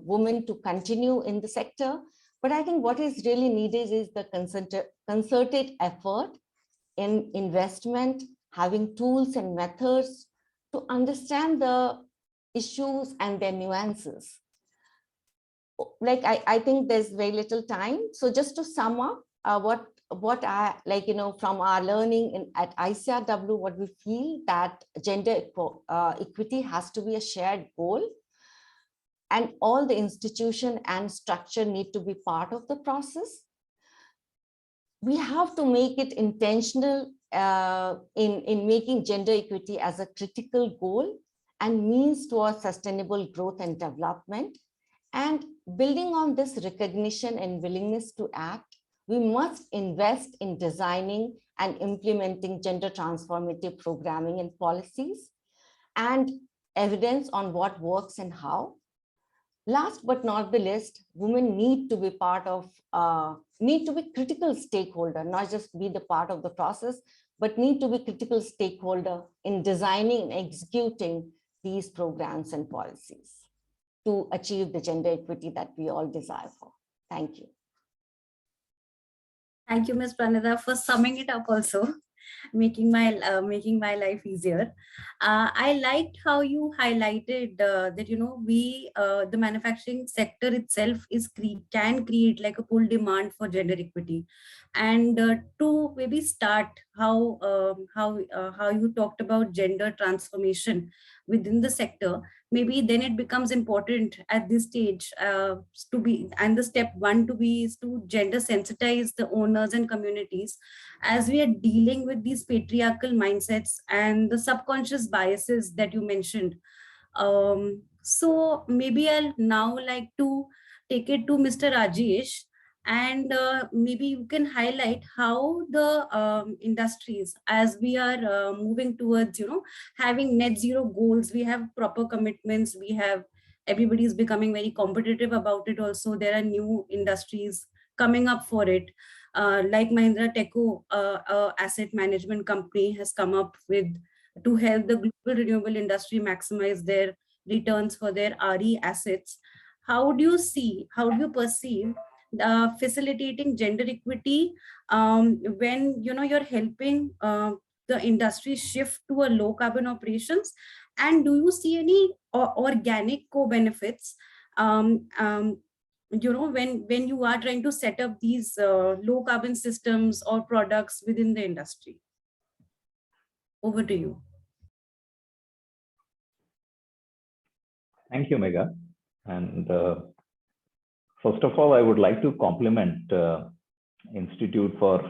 [SPEAKER 6] women to continue in the sector. But I think what is really needed is the concerted effort in investment, having tools and methods to understand the issues and their nuances. Like, I think there's very little time. So just to sum up, what I like, you know, from our learning at ICRW, what we feel that gender equity has to be a shared goal, and all the institution and structure need to be part of the process. we have to make it intentional in making gender equity as a critical goal and means towards sustainable growth and development. And building on this recognition and willingness to act, we must invest in designing and implementing gender transformative programming and policies and evidence on what works and how. Last but not the least, women need to be need to be critical stakeholder, not just be the part of the process, but need to be critical stakeholder in designing and executing these programs and policies to achieve the gender equity that we all desire for. Thank you.
[SPEAKER 1] Thank you, Ms. Pranita, for summing it up also, making my life easier. I liked how you highlighted that the manufacturing sector itself can create like a pull demand for gender equity, and to maybe start how you talked about gender transformation within the sector. Maybe then it becomes important at this stage to be, and the step one to be is to gender sensitize the owners and communities as we are dealing with these patriarchal mindsets and the subconscious biases that you mentioned. So maybe I'll now like to take it to Mr. Rajesh, and maybe you can highlight how the industries, as we are moving towards having net zero goals, we have proper commitments, we have, everybody is becoming very competitive about it also. There are new industries coming up for it, like Mahindra Teco, asset management company, has come up with to help the global renewable industry maximize their returns for their RE assets. How do you see, how do you perceive facilitating gender equity when you're helping the industry shift to a low carbon operations? And do you see any organic co-benefits when you are trying to set up these low carbon systems or products within the industry? Over to you.
[SPEAKER 7] Thank you, Megha. And first of all, I would like to compliment Institute for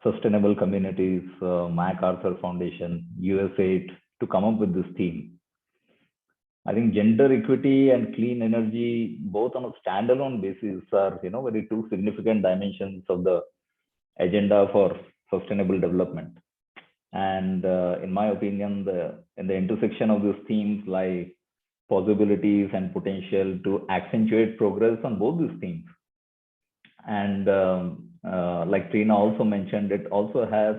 [SPEAKER 7] Sustainable Communities, MacArthur Foundation, USAID, to come up with this theme. I think gender equity and clean energy, both on a standalone basis, are very two significant dimensions of the agenda for sustainable development. And in my opinion, in the intersection of these themes lie possibilities and potential to accentuate progress on both these themes. And like Trina also mentioned, it also has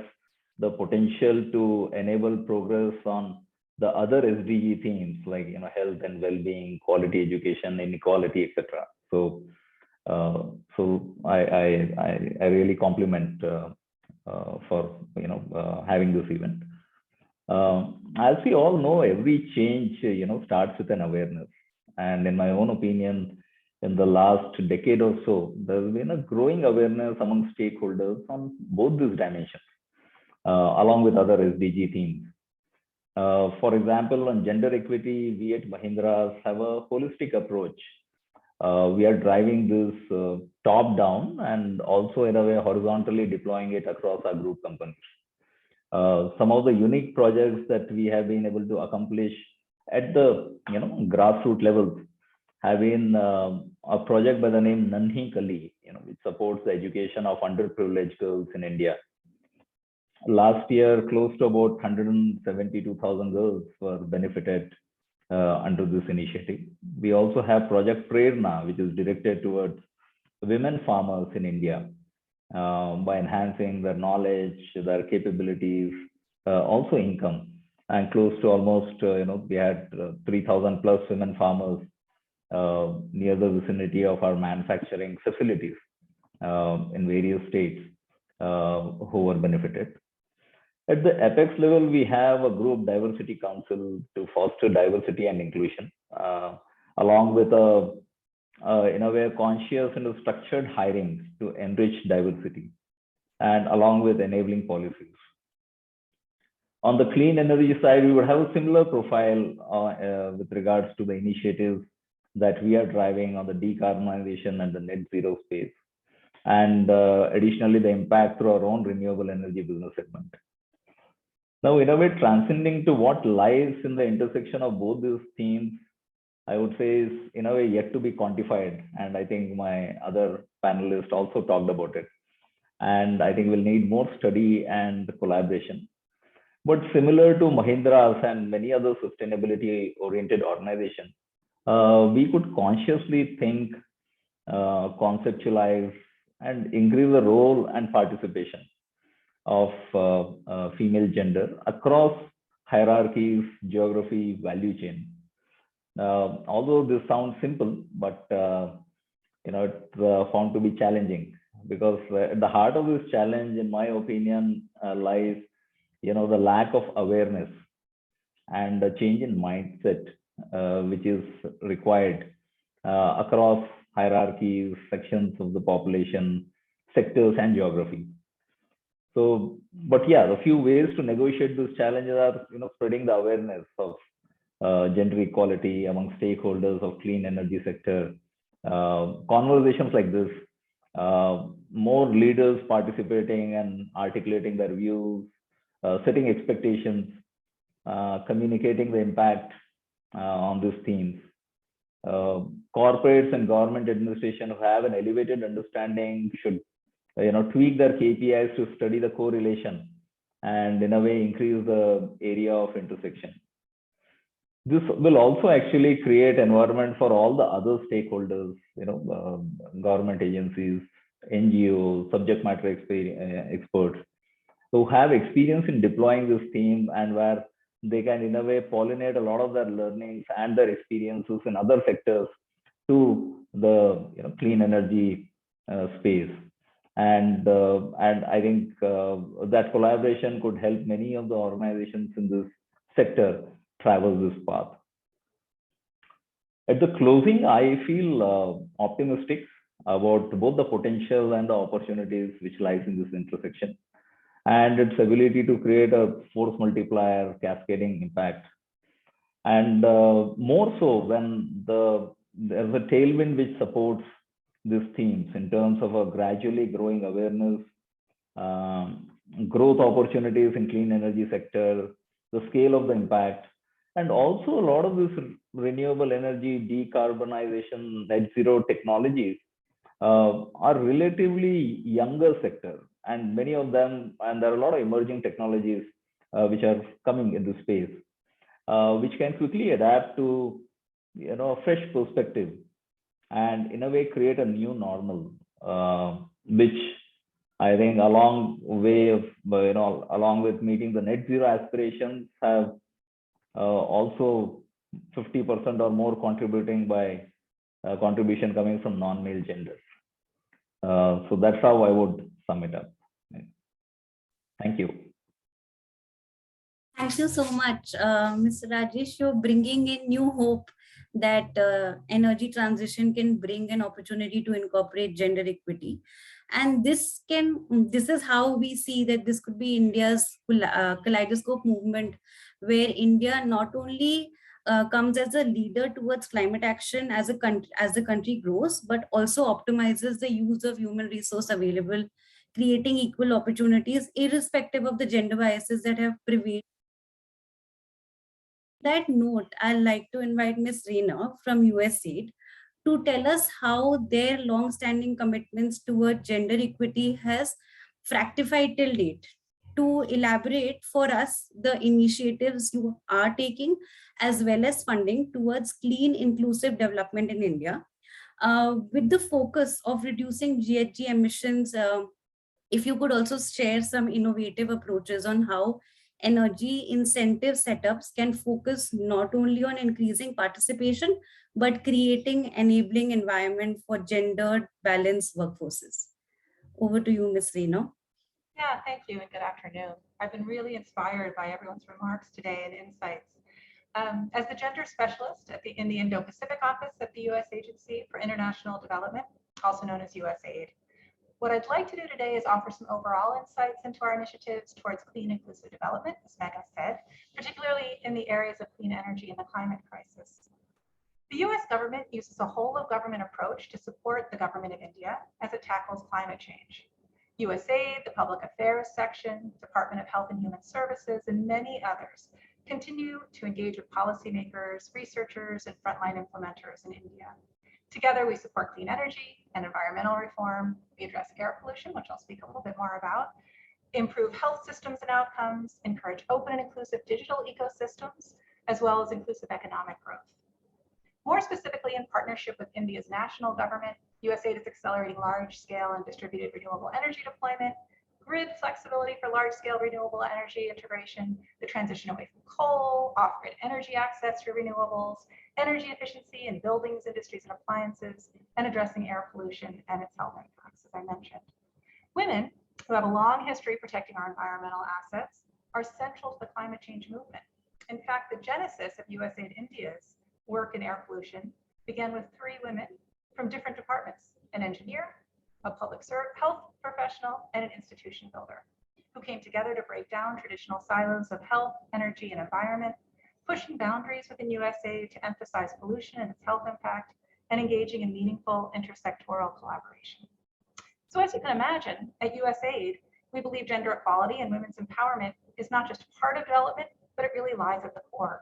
[SPEAKER 7] the potential to enable progress on the other SDG themes like health and well-being, quality education, inequality, etc. So I really compliment for having this event. As we all know, every change starts with an awareness, and in my own opinion, in the last decade or so, there's been a growing awareness among stakeholders on both these dimensions, along with other SDG themes. For example, on gender equity, we at Mahindra have a holistic approach. We are driving this top down and also in a way horizontally deploying it across our group companies. Some of the unique projects that we have been able to accomplish at the grassroots levels have been a project by the name Nanhi Kali, which supports the education of underprivileged girls in India. Last year, close to about 172,000 girls were benefited under this initiative. We also have Project Prerna, which is directed towards women farmers in India by enhancing their knowledge, their capabilities, also income. And close to almost, we had 3,000 plus women farmers near the vicinity of our manufacturing facilities in various states who were benefited. At the apex level, we have a group diversity council to foster diversity and inclusion, along with in a way conscious and structured hiring to enrich diversity, and along with enabling policies. On the clean energy side, we would have a similar profile with regards to the initiatives that we are driving on the decarbonization and the net zero space. and additionally, the impact through our own renewable energy business segment. Now, in a way, transcending to what lies in the intersection of both these themes, I would say is in a way yet to be quantified. And I think my other panelists also talked about it. And I think we'll need more study and collaboration. But similar to Mahindra's and many other sustainability oriented organizations, we could consciously think, conceptualize, and increase the role and participation of female gender across hierarchies, geography, value chain. Although this sounds simple, but it's found to be challenging, because at the heart of this challenge, in my opinion, lies the lack of awareness and a change in mindset, which is required across hierarchies, sections of the population, sectors, and geography. So, but yeah, the few ways to negotiate this challenge are, spreading the awareness of gender equality among stakeholders of clean energy sector, conversations like this, more leaders participating and articulating their views, setting expectations, communicating the impact on these themes. Corporates and government administration who have an elevated understanding should tweak their KPIs to study the correlation and in a way increase the area of intersection. This will also actually create environment for all the other stakeholders, government agencies, NGOs, subject matter experts who have experience in deploying this theme, and where they can in a way pollinate a lot of their learnings and their experiences in other sectors to the clean energy space. And I think that collaboration could help many of the organizations in this sector travel this path. At the closing, I feel optimistic about both the potential and the opportunities which lies in this intersection, and its ability to create a force multiplier, cascading impact. And more so when there's a tailwind which supports these themes in terms of a gradually growing awareness, growth opportunities in clean energy sector, the scale of the impact, and also a lot of this renewable energy, decarbonization, net zero technologies are relatively younger sector, and many of them, and there are a lot of emerging technologies which are coming in this space, which can quickly adapt to a fresh perspective and in a way create a new normal, which I think along with meeting the net zero aspirations, have also 50% or more contributing by contribution coming from non-male genders. So that's how I would sum it up. Thank you.
[SPEAKER 1] Thank you so much, Mr. Rajesh. You're bringing in new hope that energy transition can bring an opportunity to incorporate gender equity. And this is how we see that this could be India's Kaleidoscope movement, where India not only comes as a leader towards climate action as the country grows, but also optimizes the use of human resource available, creating equal opportunities irrespective of the gender biases that have prevailed. That note, I'd like to invite Ms. Reena from USAID to tell us how their long-standing commitments toward gender equity has fructified till date. To elaborate for us the initiatives you are taking, as well as funding towards clean, inclusive development in India, with the focus of reducing GHG emissions. If you could also share some innovative approaches on how energy incentive setups can focus not only on increasing participation, but creating enabling environment for gender balanced workforces. Over to you, Ms. Reena.
[SPEAKER 8] Yeah, thank you and good afternoon. I've been really inspired by everyone's remarks today and insights. As the gender specialist in the Indo-Pacific office at the U.S. Agency for International Development, also known as USAID, what I'd like to do today is offer some overall insights into our initiatives towards clean, inclusive development, as Megha said, particularly in the areas of clean energy and the climate crisis. The US government uses a whole of government approach to support the government of India as it tackles climate change. USAID, the Public Affairs Section, Department of Health and Human Services, and many others continue to engage with policymakers, researchers, and frontline implementers in India. Together, we support clean energy and environmental reform. We address air pollution, which I'll speak a little bit more about, improve health systems and outcomes, encourage open and inclusive digital ecosystems, as well as inclusive economic growth. More specifically, in partnership with India's national government, USAID is accelerating large-scale and distributed renewable energy deployment, grid flexibility for large-scale renewable energy integration, the transition away from coal, off-grid energy access through renewables, energy efficiency in buildings, industries, and appliances, and addressing air pollution and its health impacts, as I mentioned. Women, who have a long history protecting our environmental assets, are central to the climate change movement. In fact, the genesis of USAID India's work in air pollution began with 3 women from different departments, an engineer, a public health professional, and an institution builder, who came together to break down traditional silos of health, energy, and environment, pushing boundaries within USAID to emphasize pollution and its health impact, and engaging in meaningful intersectoral collaboration. So as you can imagine, at USAID, we believe gender equality and women's empowerment is not just part of development, but it really lies at the core.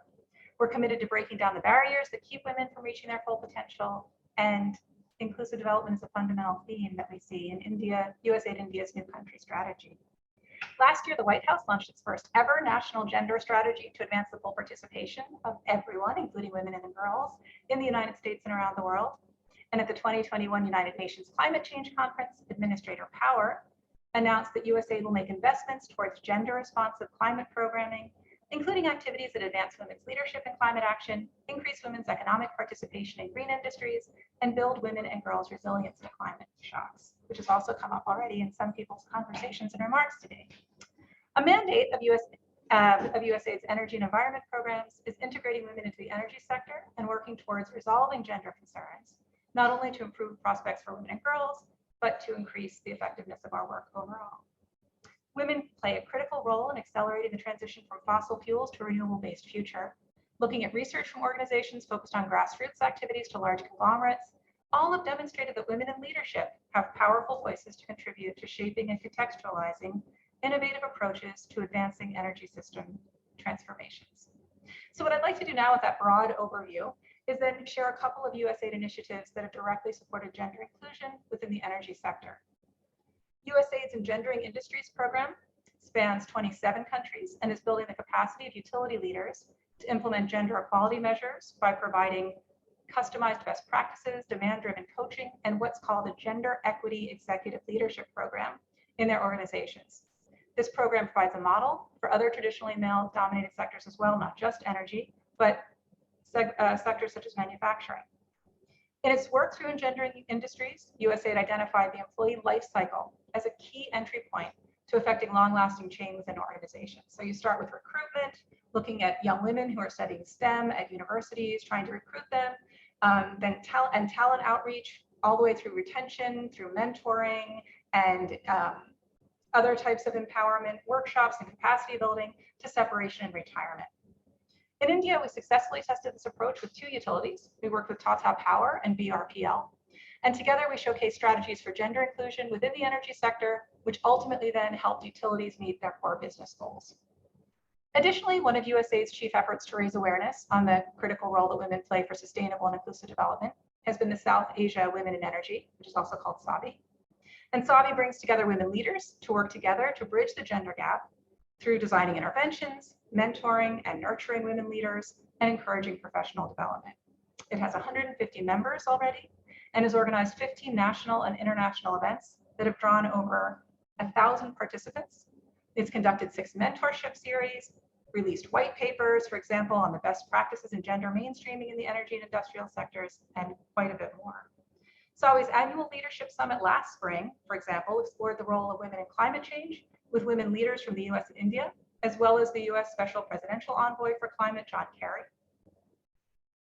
[SPEAKER 8] We're committed to breaking down the barriers that keep women from reaching their full potential, and inclusive development is a fundamental theme that we see in India, USAID India's new country strategy. Last year, the White House launched its first ever national gender strategy to advance the full participation of everyone, including women and girls, in the United States and around the world. And at the 2021 United Nations Climate Change Conference, Administrator Power announced that USAID will make investments towards gender-responsive climate programming, including activities that advance women's leadership in climate action, increase women's economic participation in green industries, and build women and girls' resilience to climate shocks, which has also come up already in some people's conversations and remarks today. A mandate of USAID's energy and environment programs is integrating women into the energy sector and working towards resolving gender concerns, not only to improve prospects for women and girls, but to increase the effectiveness of our work overall. Women play a critical role in accelerating the transition from fossil fuels to a renewable-based future. Looking at research from organizations focused on grassroots activities to large conglomerates, all have demonstrated that women in leadership have powerful voices to contribute to shaping and contextualizing innovative approaches to advancing energy system transformations. So what I'd like to do now with that broad overview is then share a couple of USAID initiatives that have directly supported gender inclusion within the energy sector. USAID's Engendering Industries program spans 27 countries and is building the capacity of utility leaders to implement gender equality measures by providing customized best practices, demand-driven coaching, and what's called a Gender Equity Executive Leadership Program in their organizations. This program provides a model for other traditionally male-dominated sectors as well, not just energy, but sectors such as manufacturing. In its work through Engendering Industries, USAID identified the employee life cycle as a key entry point to affecting long-lasting change within organizations. So you start with recruitment, looking at young women who are studying STEM at universities, trying to recruit them, then talent outreach, all the way through retention, through mentoring, and other types of empowerment, workshops and capacity building, to separation and retirement. In India, we successfully tested this approach with 2 utilities. We worked with Tata Power and BRPL. And together we showcased strategies for gender inclusion within the energy sector, which ultimately then helped utilities meet their core business goals. Additionally, one of USAID's chief efforts to raise awareness on the critical role that women play for sustainable and inclusive development has been the South Asia Women in Energy, which is also called SAVI. And SAVI brings together women leaders to work together to bridge the gender gap through designing interventions, mentoring and nurturing women leaders, and encouraging professional development. It has 150 members already and has organized 15 national and international events that have drawn over 1,000 participants. It's conducted 6 mentorship series, released white papers, for example, on the best practices in gender mainstreaming in the energy and industrial sectors, and quite a bit more. SAWI's annual leadership summit last spring, for example, explored the role of women in climate change with women leaders from the US and India, as well as the US Special Presidential Envoy for Climate, John Kerry.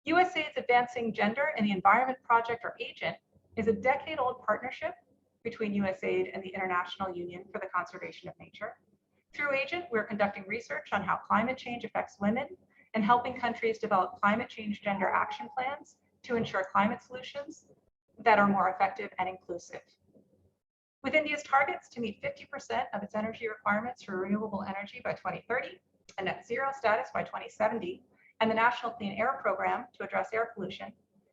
[SPEAKER 8] USAID's Advancing Gender in the Environment Project, or AGENT, is a decade-old partnership between USAID and the International Union for the Conservation of Nature. Through AGENT, we're conducting research on how climate change affects women and helping countries develop climate change gender action plans to ensure climate solutions that are more effective and inclusive. With India's targets to meet 50% of its energy requirements for renewable energy by 2030, a net zero status by 2070, and the National Clean Air Program to address air pollution,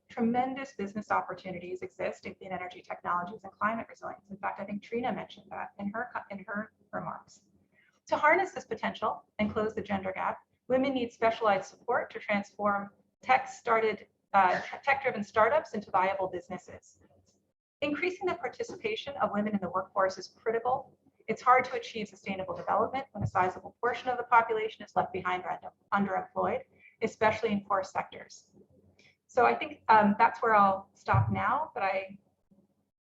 [SPEAKER 8] tremendous business opportunities exist in clean energy technologies and climate resilience. In fact, I think Trina mentioned that in her remarks. To harness this potential and close the gender gap, women need specialized support to transform tech-driven startups into viable businesses. Increasing the participation of women in the workforce is critical. It's hard to achieve sustainable development when a sizable portion of the population is left behind or underemployed, especially in core sectors. So I think that's where I'll stop now, but I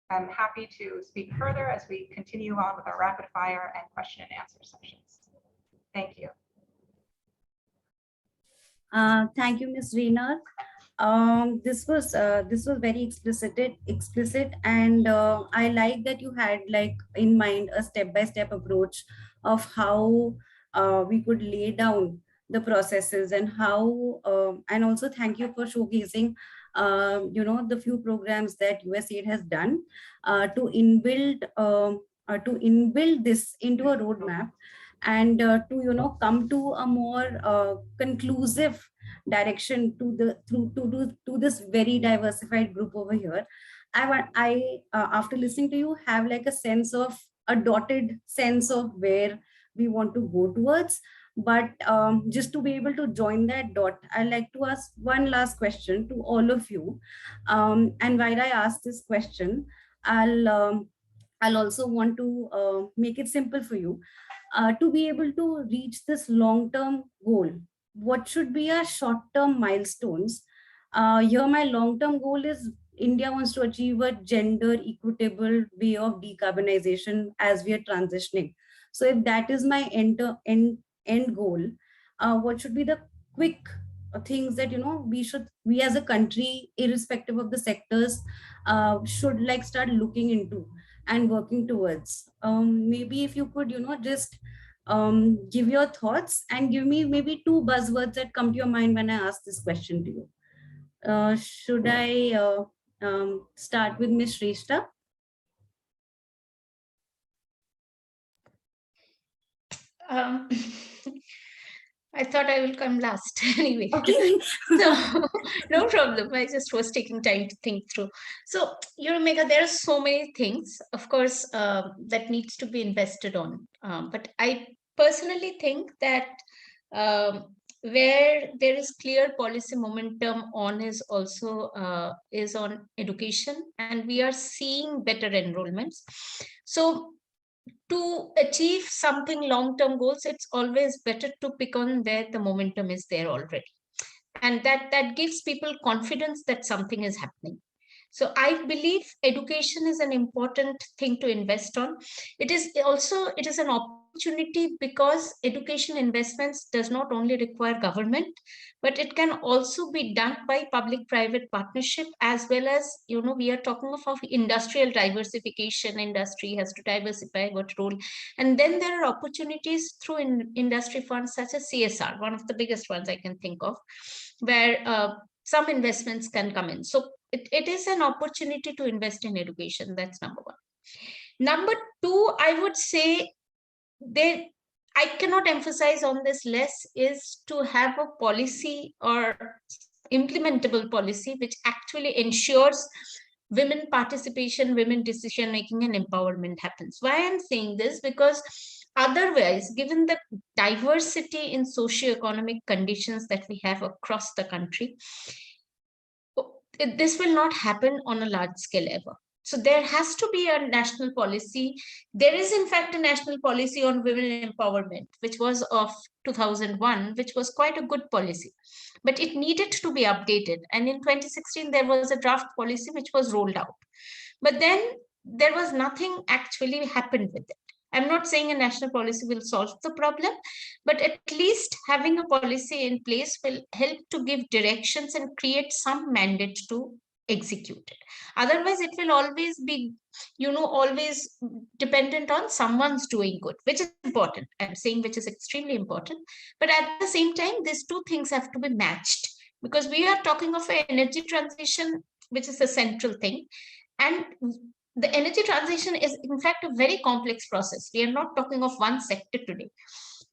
[SPEAKER 8] am happy to speak further as we continue on with our rapid fire and question and answer sessions. Thank you.
[SPEAKER 1] Thank you, Ms. Reena. This was very explicit, and I like that you had like in mind a step-by-step approach of how we could lay down the processes and how and also thank you for showcasing the few programs that USAID has done to inbuild this into a roadmap and to come to a more conclusive direction to this very diversified group over here. I after listening to you have like a dotted sense of where we want to go towards, but just to be able to join that dot, I'd like to ask one last question to all of you, and while I ask this question, I'll also want to make it simple for you. To be able to reach this long-term goal, what should be our short-term milestones? Here, my long-term goal is India wants to achieve a gender equitable way of decarbonization as we are transitioning. So if that is my end goal, what should be the quick things that we as a country, irrespective of the sectors, should like start looking into and working towards? Maybe if you could just give your thoughts and give me maybe two buzzwords that come to your mind when I ask this question to you. Should I start with Ms. Shrestha?
[SPEAKER 5] I thought I will come last anyway.
[SPEAKER 1] Okay.
[SPEAKER 5] So no problem. I just was taking time to think through. So, Megha, there are so many things, of course, that needs to be invested on. But I personally think that where there is clear policy momentum on is also is on education, and we are seeing better enrollments. So to achieve something long-term goals, it's always better to pick on where the momentum is there already. And that gives people confidence that something is happening. So I believe education is an important thing to invest on. It is an opportunity because education investments does not only require government, but it can also be done by public-private partnership, as well as, we are talking of industrial diversification. Industry has to diversify what role. And then there are opportunities through industry funds such as CSR, one of the biggest ones I can think of, where some investments can come in. So it is an opportunity to invest in education. That's number one. Number two, I would say I cannot emphasize on this less, is to have a policy or implementable policy which actually ensures women participation, women decision making, and empowerment happens. Why I'm saying this? Because otherwise, given the diversity in socioeconomic conditions that we have across the country, this will not happen on a large scale ever. So there has to be a national policy. There is, in fact, a national policy on women empowerment, which was of 2001, which was quite a good policy, but it needed to be updated. And in 2016, there was a draft policy which was rolled out, but then there was nothing actually happened with it. I'm not saying a national policy will solve the problem, but at least having a policy in place will help to give directions and create some mandate to execute it. Otherwise, it will always be, always dependent on someone's doing good, which is important. I'm saying which is extremely important. But at the same time, these two things have to be matched. because we are talking of an energy transition, which is a central thing. And the energy transition is, in fact, a very complex process. We are not talking of one sector today.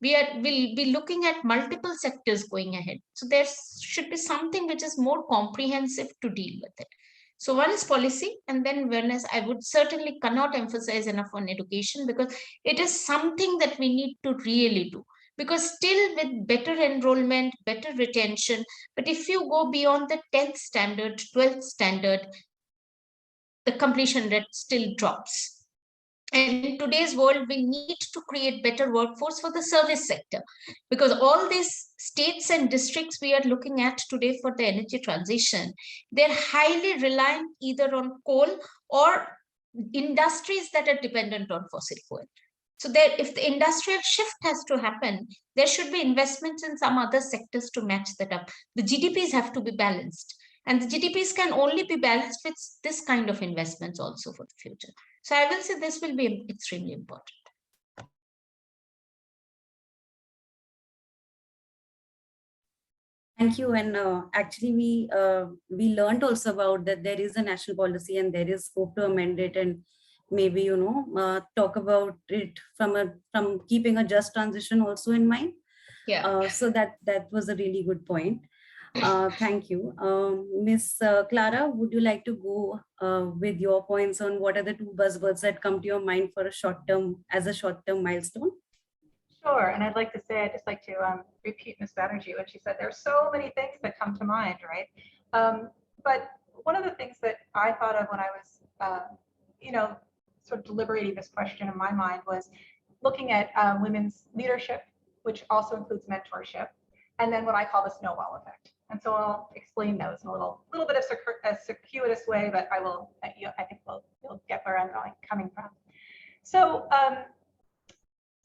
[SPEAKER 5] Will be looking at multiple sectors going ahead. So there should be something which is more comprehensive to deal with it. So one is policy, and then wellness. I would certainly cannot emphasize enough on education, because it is something that we need to really do. Because still, with better enrollment, better retention, but if you go beyond the 10th standard, 12th standard, the completion rate still drops. And in today's world, we need to create better workforce for the service sector, because all these states and districts we are looking at today for the energy transition, they're highly reliant either on coal or industries that are dependent on fossil fuel. So there, if the industrial shift has to happen, there should be investments in some other sectors to match that up. The GDPs have to be balanced. And the GDPs can only be balanced with this kind of investments also for the future. So I will say this will be extremely important.
[SPEAKER 1] Thank you. And actually, we learned also about that there is a national policy and there is scope to amend it, and maybe talk about it from keeping a just transition also in mind.
[SPEAKER 5] Yeah.
[SPEAKER 1] So that was a really good point. Thank you. Miss Clara, would you like to go with your points on what are the two buzzwords that come to your mind for a short-term milestone?
[SPEAKER 8] Sure, and I'd like to say, I'd just like to repeat Ms. Banerjee when she said there's so many things that come to mind, right? But one of the things that I thought of when I was, sort of deliberating this question in my mind was looking at women's leadership, which also includes mentorship, and then what I call the snowball effect. And so I'll explain those in a little bit of a circuitous way, but I will, I think you'll get where I'm coming from. So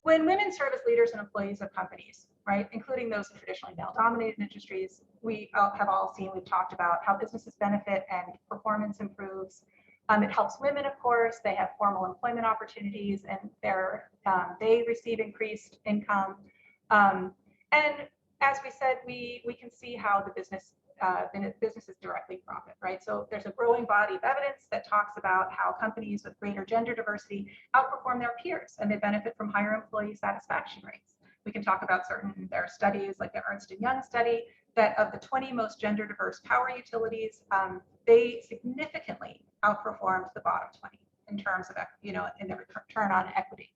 [SPEAKER 8] when women serve as leaders and employees of companies, right, including those in traditionally male-dominated industries, we have all seen, we've talked about how businesses benefit and performance improves. It helps women, of course. They have formal employment opportunities, and they receive increased income. And as we said, we can see how the businesses directly profit, right? So there's a growing body of evidence that talks about how companies with greater gender diversity outperform their peers, and they benefit from higher employee satisfaction rates. We can talk about there are studies like the Ernst & Young study that of the 20 most gender diverse power utilities, they significantly outperformed the bottom 20 in terms of, in their return on equity.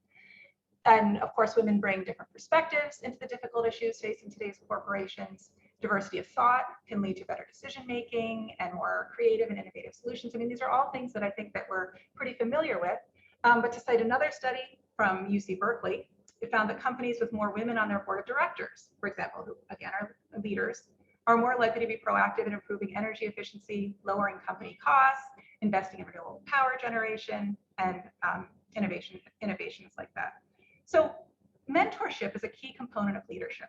[SPEAKER 8] And of course, women bring different perspectives into the difficult issues facing today's corporations. Diversity of thought can lead to better decision-making and more creative and innovative solutions. I mean, these are all things that I think that we're pretty familiar with. But to cite another study from UC Berkeley, it found that companies with more women on their board of directors, for example, who again are leaders, are more likely to be proactive in improving energy efficiency, lowering company costs, investing in renewable power generation, and innovations like that. So mentorship is a key component of leadership.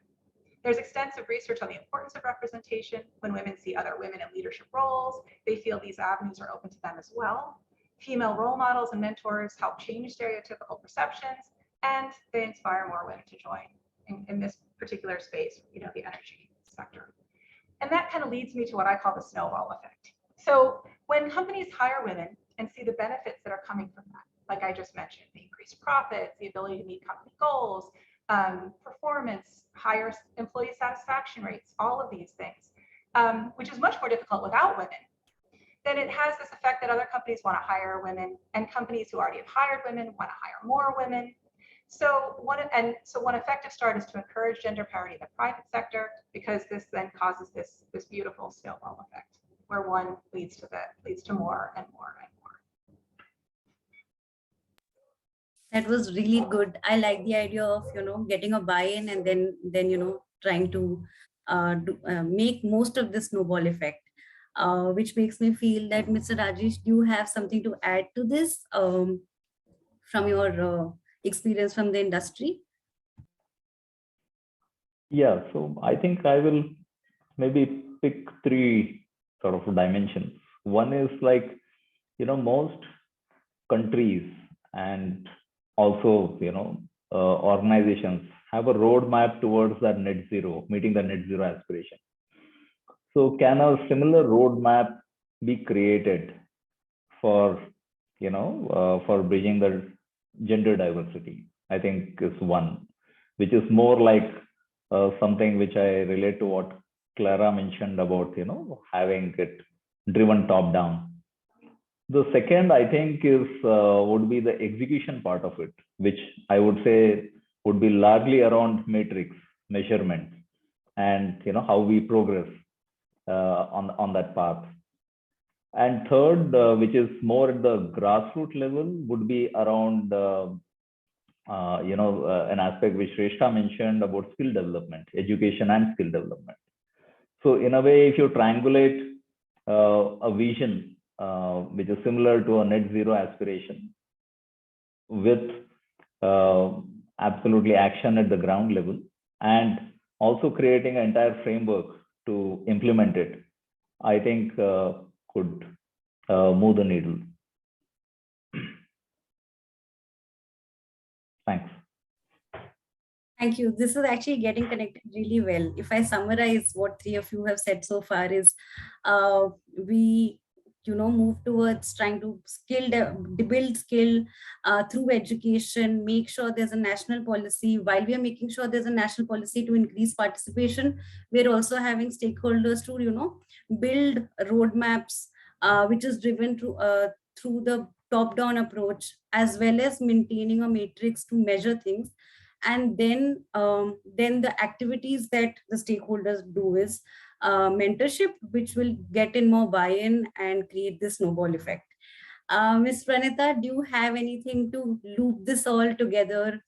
[SPEAKER 8] There's extensive research on the importance of representation. When women see other women in leadership roles, they feel these avenues are open to them as well. Female role models and mentors help change stereotypical perceptions, and they inspire more women to join in this particular space, the energy sector. And that kind of leads me to what I call the snowball effect. So when companies hire women and see the benefits that are coming from that, like I just mentioned, the increased profits, the ability to meet company goals, performance, higher employee satisfaction rates, all of these things, which is much more difficult without women, then it has this effect that other companies want to hire women, and companies who already have hired women want to hire more women. So one effective start is to encourage gender parity in the private sector, because this then causes this beautiful snowball effect, where one leads to more and more and more.
[SPEAKER 1] That was really good. I like the idea of getting a buy-in and then trying to make most of the snowball effect, which makes me feel that Mr. Rajesh, you have something to add to this from your experience from the industry.
[SPEAKER 7] Yeah, so I think I will maybe pick three sort of dimensions. One is like, most countries and also, organizations have a roadmap towards that net zero, meeting the net zero aspiration. So can a similar roadmap be created for, for bridging the gender diversity? I think is one, which is more like something which I relate to what Clara mentioned about, having it driven top down. The second, I think, is would be the execution part of it, which I would say would be largely around metrics, measurement, and how we progress on that path. And third, which is more at the grassroots level, would be around an aspect which Shrestha mentioned about skill development, education and skill development. So in a way, if you triangulate a vision which is similar to a net zero aspiration with absolutely action at the ground level, and also creating an entire framework to implement it, I think could move the needle. Thanks.
[SPEAKER 1] Thank you. This is actually getting connected really well. If I summarize what three of you have said so far is, we move towards trying to build skill through education, make sure there's a national policy. While we are making sure there's a national policy to increase participation, we're also having stakeholders to build roadmaps which is driven through the top-down approach, as well as maintaining a matrix to measure things. And then the activities that the stakeholders do is mentorship, which will get in more buy-in and create this snowball effect. Ms. Pranita, do you have anything to loop this all together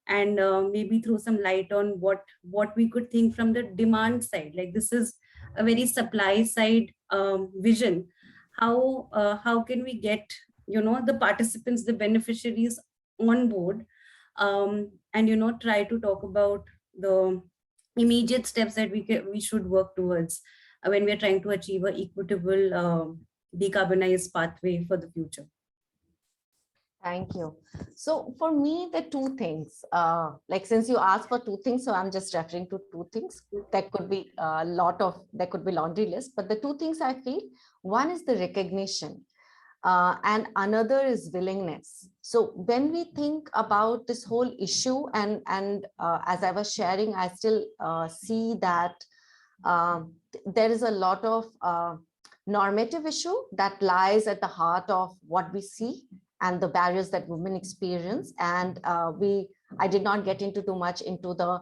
[SPEAKER 1] and maybe throw some light on what we could think from the demand side? Like, this is a very supply side vision. How can we get the participants, the beneficiaries on board, and try to talk about the immediate steps that we should work towards when we are trying to achieve an equitable decarbonized pathway for the future.
[SPEAKER 6] Thank you. So for me, the two things, like since you asked for two things, so I'm just referring to two things. There could be there could be laundry list, but the two things I feel, one is the recognition. And another is willingness. So when we think about this whole issue, and as I was sharing, I still see that there is a lot of normative issue that lies at the heart of what we see and the barriers that women experience. And I did not get into too much into the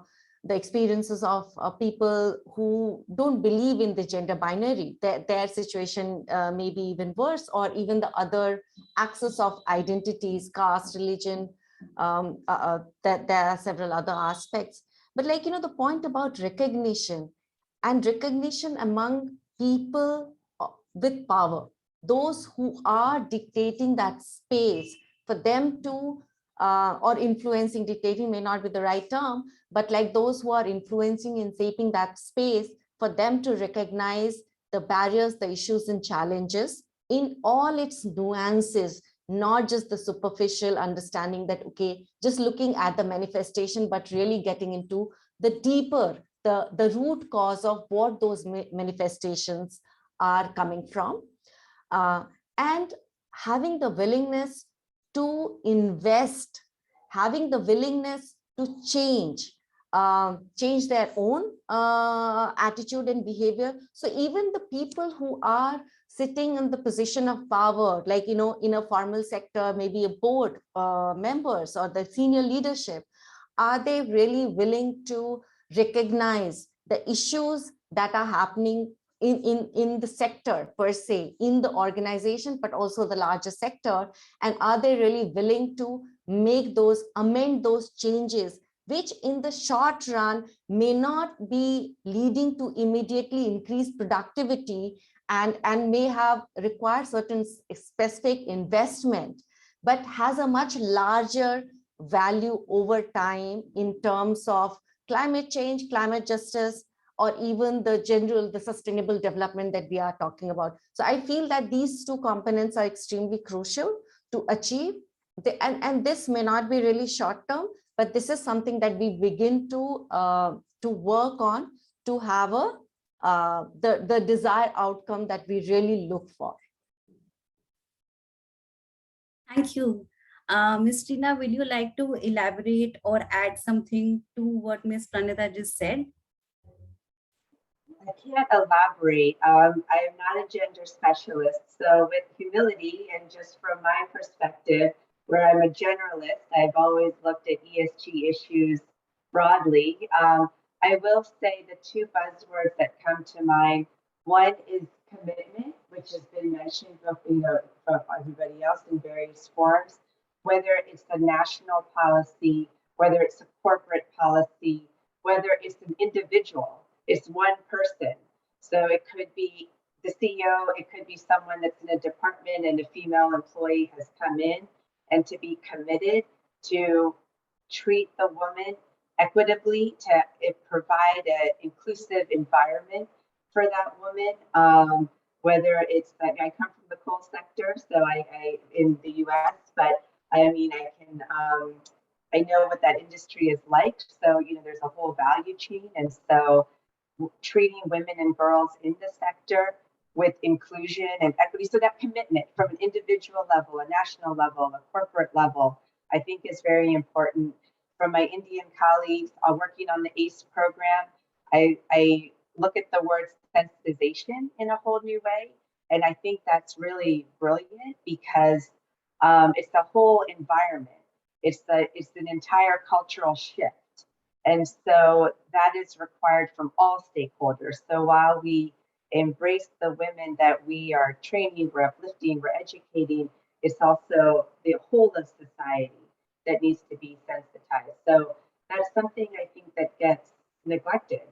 [SPEAKER 6] experiences of people who don't believe in the gender binary. Their situation may be even worse, or even the other axis of identities, caste, religion, that there are several other aspects. But the point about recognition, and recognition among people with power, those who are dictating that space for them to or influencing, dictating may not be the right term, but like those who are influencing and shaping that space, for them to recognize the barriers, the issues and challenges in all its nuances, not just the superficial understanding that, okay, just looking at the manifestation, but really getting into the deeper, the root cause of what those manifestations are coming from. And having the willingness to invest, having the willingness to change their own attitude and behavior. So even the people who are sitting in the position of power, like, in a formal sector, maybe a board members or the senior leadership, are they really willing to recognize the issues that are happening in the sector per se, in the organization, but also the larger sector? And are they really willing to amend those changes, which in the short run may not be leading to immediately increased productivity and may have required certain specific investment, but has a much larger value over time in terms of climate change, climate justice, or even the sustainable development that we are talking about. So I feel that these two components are extremely crucial to achieve. And this may not be really short term, but this is something that we begin to work on, to have a the desired outcome that we really look for.
[SPEAKER 1] Thank you. Ms. Tina, will you like to elaborate or add something to what Ms. Pranita just said?
[SPEAKER 4] I can't elaborate. I am not a gender specialist. So with humility and just from my perspective, where I'm a generalist, I've always looked at ESG issues broadly. I will say the two buzzwords that come to mind. One is commitment, which has been mentioned from everybody else in various forms, whether it's a national policy, whether it's a corporate policy, whether it's an individual. It's one person. So it could be the CEO, it could be someone that's in a department and a female employee has come in, and to be committed to treat the woman equitably, to provide an inclusive environment for that woman. Whether it's like I come from the coal sector, so I in the US, but I mean, I know what that industry is like. So, there's a whole value chain. And so treating women and girls in the sector with inclusion and equity. So that commitment from an individual level, a national level, a corporate level, I think is very important. From my Indian colleagues working on the ACE program, I look at the word sensitization in a whole new way. And I think that's really brilliant because it's the whole environment. It's an entire cultural shift. And so that is required from all stakeholders. So while we embrace the women that we are training, we're uplifting, we're educating, it's also the whole of society that needs to be sensitized. So that's something I think that gets neglected.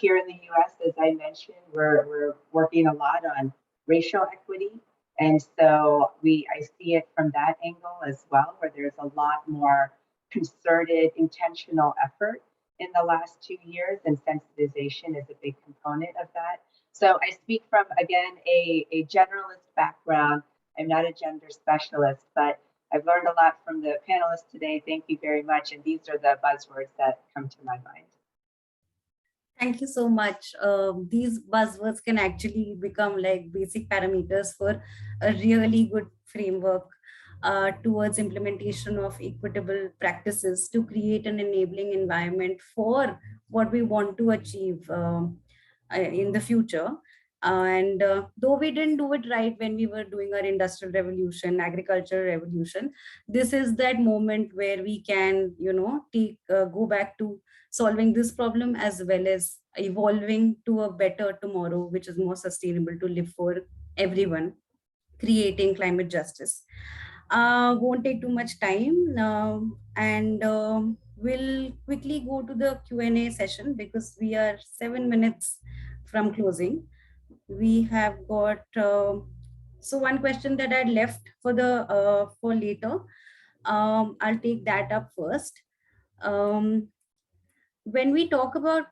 [SPEAKER 4] Here in the US, as I mentioned, we're working a lot on racial equity. And so I see it from that angle as well, where there's a lot more concerted, intentional effort in the last 2 years, and sensitization is a big component of that. So I speak from, again, a generalist background. I'm not a gender specialist, but I've learned a lot from the panelists today. Thank you very much. And these are the buzzwords that come to my mind.
[SPEAKER 1] Thank you so much. These buzzwords can actually become like basic parameters for a really good framework towards implementation of equitable practices to create an enabling environment for what we want to achieve in the future. And though we didn't do it right when we were doing our industrial revolution, agricultural revolution, this is that moment where we can, go back to solving this problem as well as evolving to a better tomorrow, which is more sustainable to live for everyone, creating climate justice. Won't take too much time and we'll quickly go to the Q&A session because we are 7 minutes from closing. We have got so one question that I left for later. I'll take that up first. When we talk about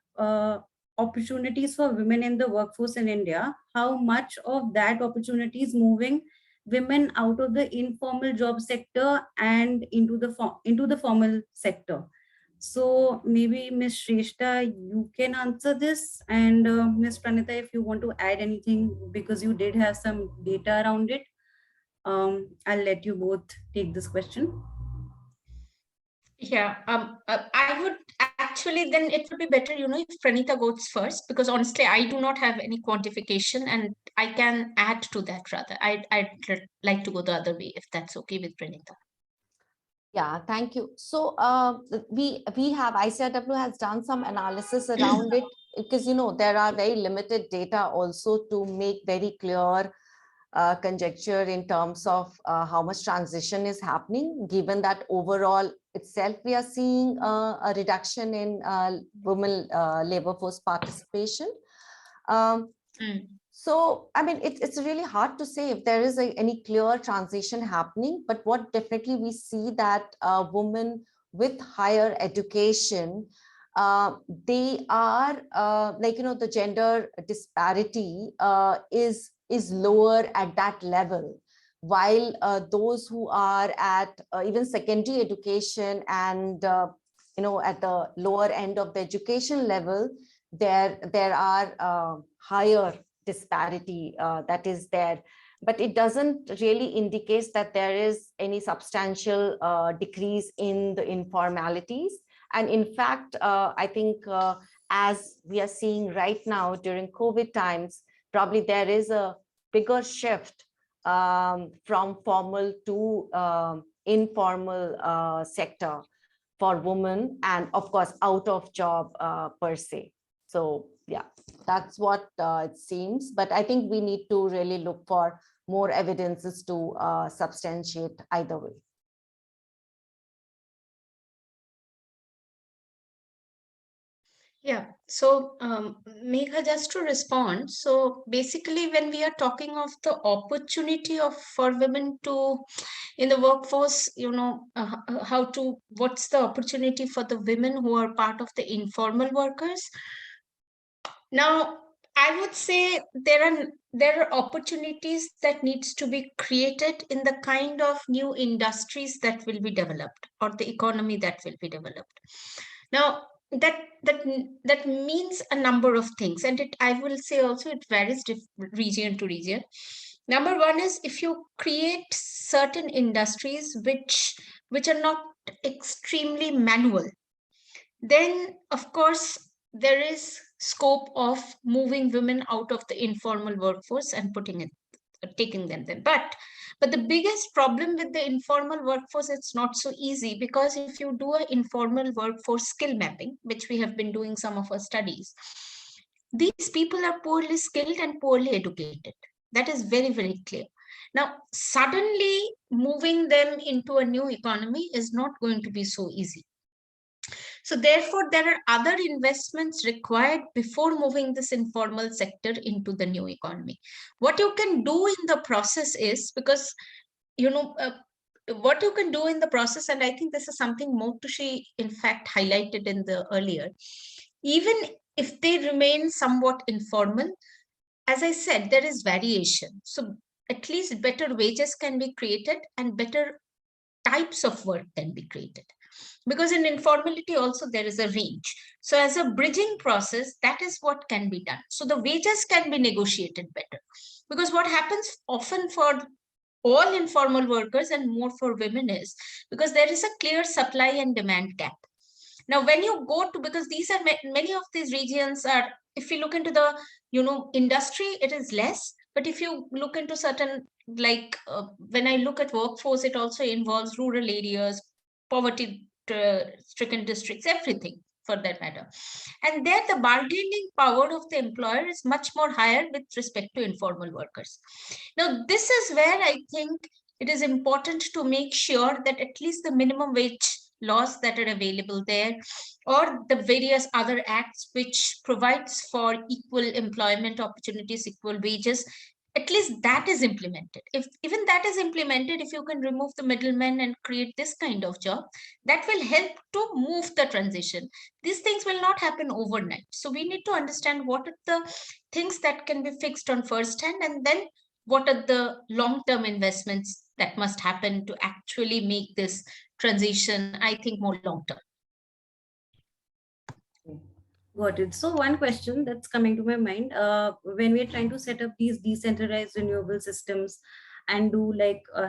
[SPEAKER 1] opportunities for women in the workforce in India, how much of that opportunity is moving women out of the informal job sector and into the formal sector? So maybe Ms. Shrestha, you can answer this, and Ms. Pranita, if you want to add anything, because you did have some data around it, I'll let you both take this question.
[SPEAKER 5] Yeah, I would actually, then it would be better, if Pranita goes first, because honestly, I do not have any quantification and I can add to that rather. I'd like to go the other way, if that's okay with Pranita.
[SPEAKER 6] Yeah, thank you. So we have, ICRW has done some analysis around it because, there are very limited data also to make very clear conjecture in terms of how much transition is happening, given that overall itself we are seeing a reduction in women labor force participation. So, I mean, it's really hard to say if there is any clear transition happening, but what definitely we see that women with higher education, they are the gender disparity is lower at that level, while those who are at even secondary education and at the lower end of the education level, there are higher disparity that is there, but it doesn't really indicate that there is any substantial decrease in the informalities. And in fact, I think as we are seeing right now during COVID times, probably there is a bigger shift from formal to informal sector for women, and of course out of job per se. So yeah, that's what it seems, but I think we need to really look for more evidences to substantiate either way.
[SPEAKER 5] Yeah, so Megha, just to respond, so basically when we are talking of the opportunity of for women to in the workforce, what's the opportunity for the women who are part of the informal workers? Now, I would say there are opportunities that needs to be created in the kind of new industries that will be developed, or the economy that will be developed. Now, that means a number of things, and I will say also it varies region to region. Number one is if you create certain industries which are not extremely manual, then of course there is scope of moving women out of the informal workforce and taking them there. But the biggest problem with the informal workforce, it's not so easy, because if you do an informal workforce skill mapping, which we have been doing some of our studies, these people are poorly skilled and poorly educated. That is very, very clear. Now, suddenly moving them into a new economy is not going to be so easy. So therefore, there are other investments required before moving this informal sector into the new economy. What you can do in the process is, because, what you can do in the process, and I think this is something Motushi, in fact, highlighted in the earlier, even if they remain somewhat informal, as I said, there is variation. So at least better wages can be created and better types of work can be created, because in informality also there is a range. So as a bridging process, that is what can be done. So the wages can be negotiated better, because what happens often for all informal workers and more for women is because there is a clear supply and demand gap. Now when you go to, because these are many of these regions are, if you look into the industry, it is less, but if you look into certain, like when I look at workforce, it also involves rural areas, poverty stricken districts, everything for that matter. And there the bargaining power of the employer is much more higher with respect to informal workers. Now this is where I think it is important to make sure that at least the minimum wage laws that are available there, or the various other acts which provides for equal employment opportunities, equal wages, at least that is implemented. If even that is implemented, if you can remove the middlemen and create this kind of job, that will help to move the transition. These things will not happen overnight. So we need to understand what are the things that can be fixed on first hand, and then what are the long-term investments that must happen to actually make this transition, I think, more long-term.
[SPEAKER 1] Got it. So one question that's coming to my mind, when we're trying to set up these decentralized renewable systems and do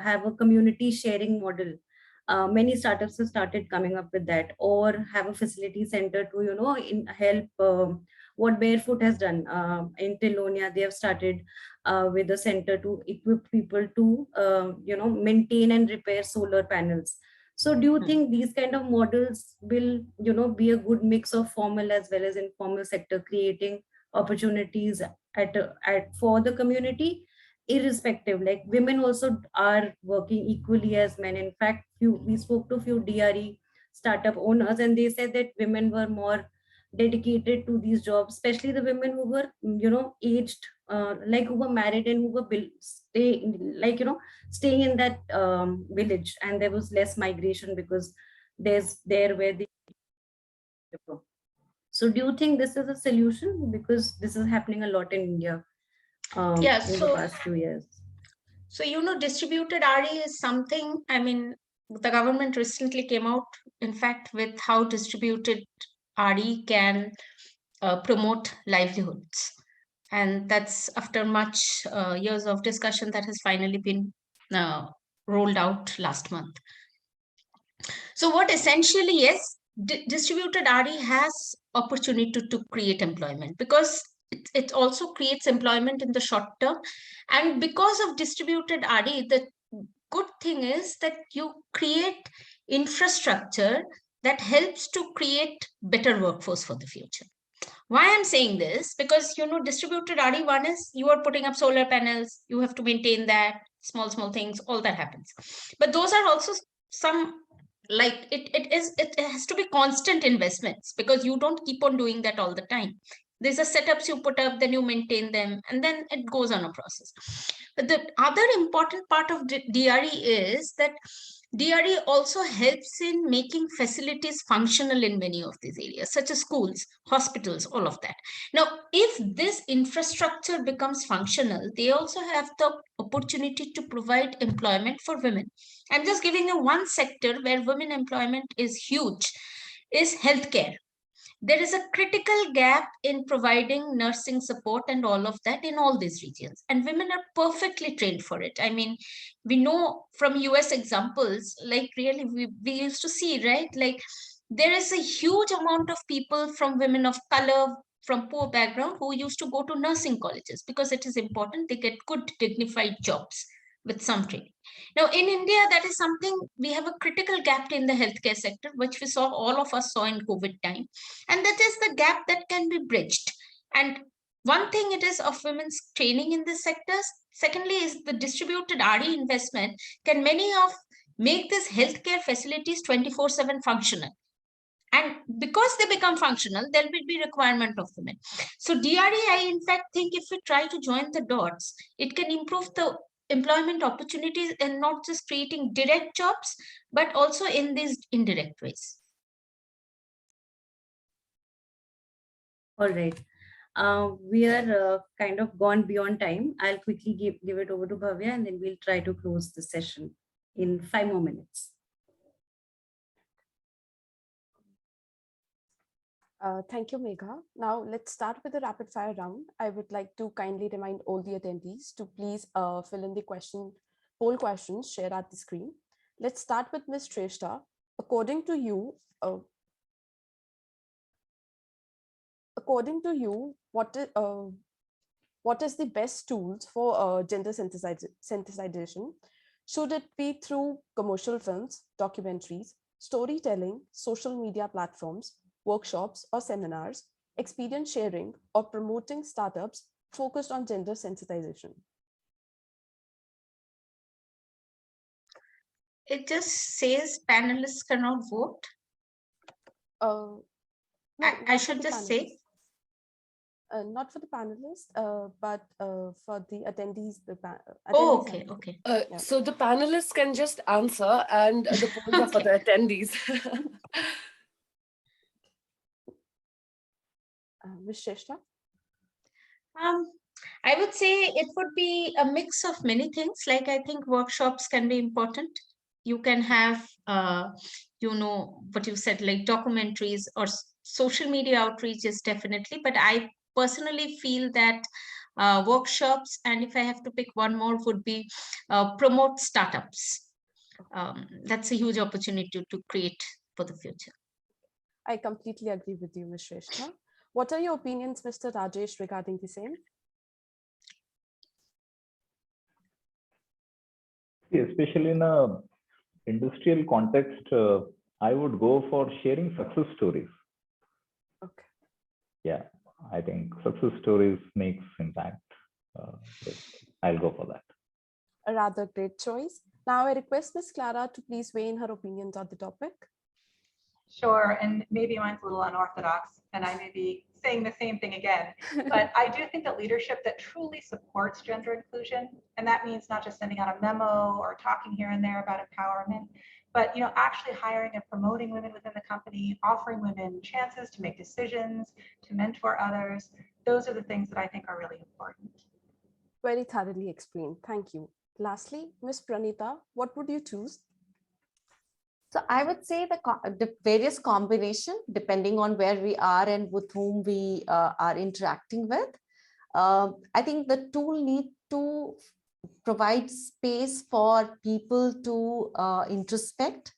[SPEAKER 1] have a community sharing model, many startups have started coming up with that, or have a facility center to, help what Barefoot has done. In Telonia, they have started with a center to equip people to, maintain and repair solar panels. So do you think these kind of models will, be a good mix of formal as well as informal sector, creating opportunities for the community, irrespective? Like women also are working equally as men. In fact, we spoke to a few DRE startup owners, and they said that women were more dedicated to these jobs, especially the women who were, aged, who were married and who were staying in that village, and there was less migration because there's there where they. So do you think this is a solution? Because this is happening a lot in India in the past few years.
[SPEAKER 5] So, distributed RE is something, I mean, the government recently came out, in fact, with how distributed RE can promote livelihoods. And that's after much years of discussion that has finally been rolled out last month. So what essentially is distributed RE has opportunity to create employment, because it also creates employment in the short term. And because of distributed RE, the good thing is that you create infrastructure that helps to create better workforce for the future. Why I'm saying this, because distributed RE1 is you are putting up solar panels, you have to maintain that, small things, all that happens. But those are also some, like it has to be constant investments, because you don't keep on doing that all the time. These are setups you put up, then you maintain them, and then it goes on a process. But the other important part of DRE is that DRE also helps in making facilities functional in many of these areas, such as schools, hospitals, all of that. Now, if this infrastructure becomes functional, they also have the opportunity to provide employment for women. I'm just giving you one sector where women employment is huge, is healthcare. There is a critical gap in providing nursing support and all of that in all these regions, and women are perfectly trained for it. I mean, we know from US examples, like really we used to see, right, like there is a huge amount of people from women of color, from poor background, who used to go to nursing colleges because it is important they get good dignified jobs with some training. Now, in India, that is something, we have a critical gap in the healthcare sector, which we saw, all of us saw in COVID time. And that is the gap that can be bridged. And one thing it is of women's training in these sectors. Secondly, is the distributed RE investment can make these healthcare facilities 24/7 functional. And because they become functional, there will be requirement of women. So DRE, I in fact think if we try to join the dots, it can improve the employment opportunities, and not just creating direct jobs, but also in these indirect ways.
[SPEAKER 1] All right. We are kind of gone beyond time. I'll quickly give it over to Bhavya, and then we'll try to close the session in 5 more minutes.
[SPEAKER 9] Thank you, Megha. Now let's start with the rapid fire round. I would like to kindly remind all the attendees to please fill in the poll questions shared at the screen. Let's start with Ms. Shrestha. According to you, what is the best tools for gender sensitization? Should it be through commercial films, documentaries, storytelling, social media platforms, workshops or seminars, experience sharing, or promoting startups focused on gender sensitization?
[SPEAKER 5] It just says panelists cannot vote.
[SPEAKER 9] No,
[SPEAKER 5] I should just say.
[SPEAKER 9] Not for the panelists, but for the attendees.
[SPEAKER 5] Oh, okay, okay.
[SPEAKER 9] Yeah.
[SPEAKER 2] So the panelists can just answer, and the polls are for the attendees.
[SPEAKER 9] Ms. Shrestha?
[SPEAKER 5] I would say it would be a mix of many things. Like, I think workshops can be important. You can have, what you said, like documentaries or social media outreach is definitely, but I personally feel that workshops, and if I have to pick one more, would be promote startups. That's a huge opportunity to create for the future.
[SPEAKER 9] I completely agree with you, Ms. Shrestha. What are your opinions, Mr. Rajesh, regarding the same?
[SPEAKER 7] Especially in a industrial context, I would go for sharing success stories.
[SPEAKER 9] Okay.
[SPEAKER 7] Yeah, I think success stories makes impact. I'll go for that.
[SPEAKER 9] A rather great choice. Now I request Ms. Clara to please weigh in her opinions on the topic.
[SPEAKER 8] Sure, and maybe mine's a little unorthodox, and I may be saying the same thing again, but I do think that leadership that truly supports gender inclusion, and that means not just sending out a memo or talking here and there about empowerment, but actually hiring and promoting women within the company, offering women chances to make decisions, to mentor others. Those are the things that I think are really important.
[SPEAKER 9] Very thoroughly explained. Thank you. Lastly, Ms. Pranita, what would you choose?
[SPEAKER 6] So I would say the various combination, depending on where we are and with whom we are interacting with. I think the tool need to provide space for people to introspect,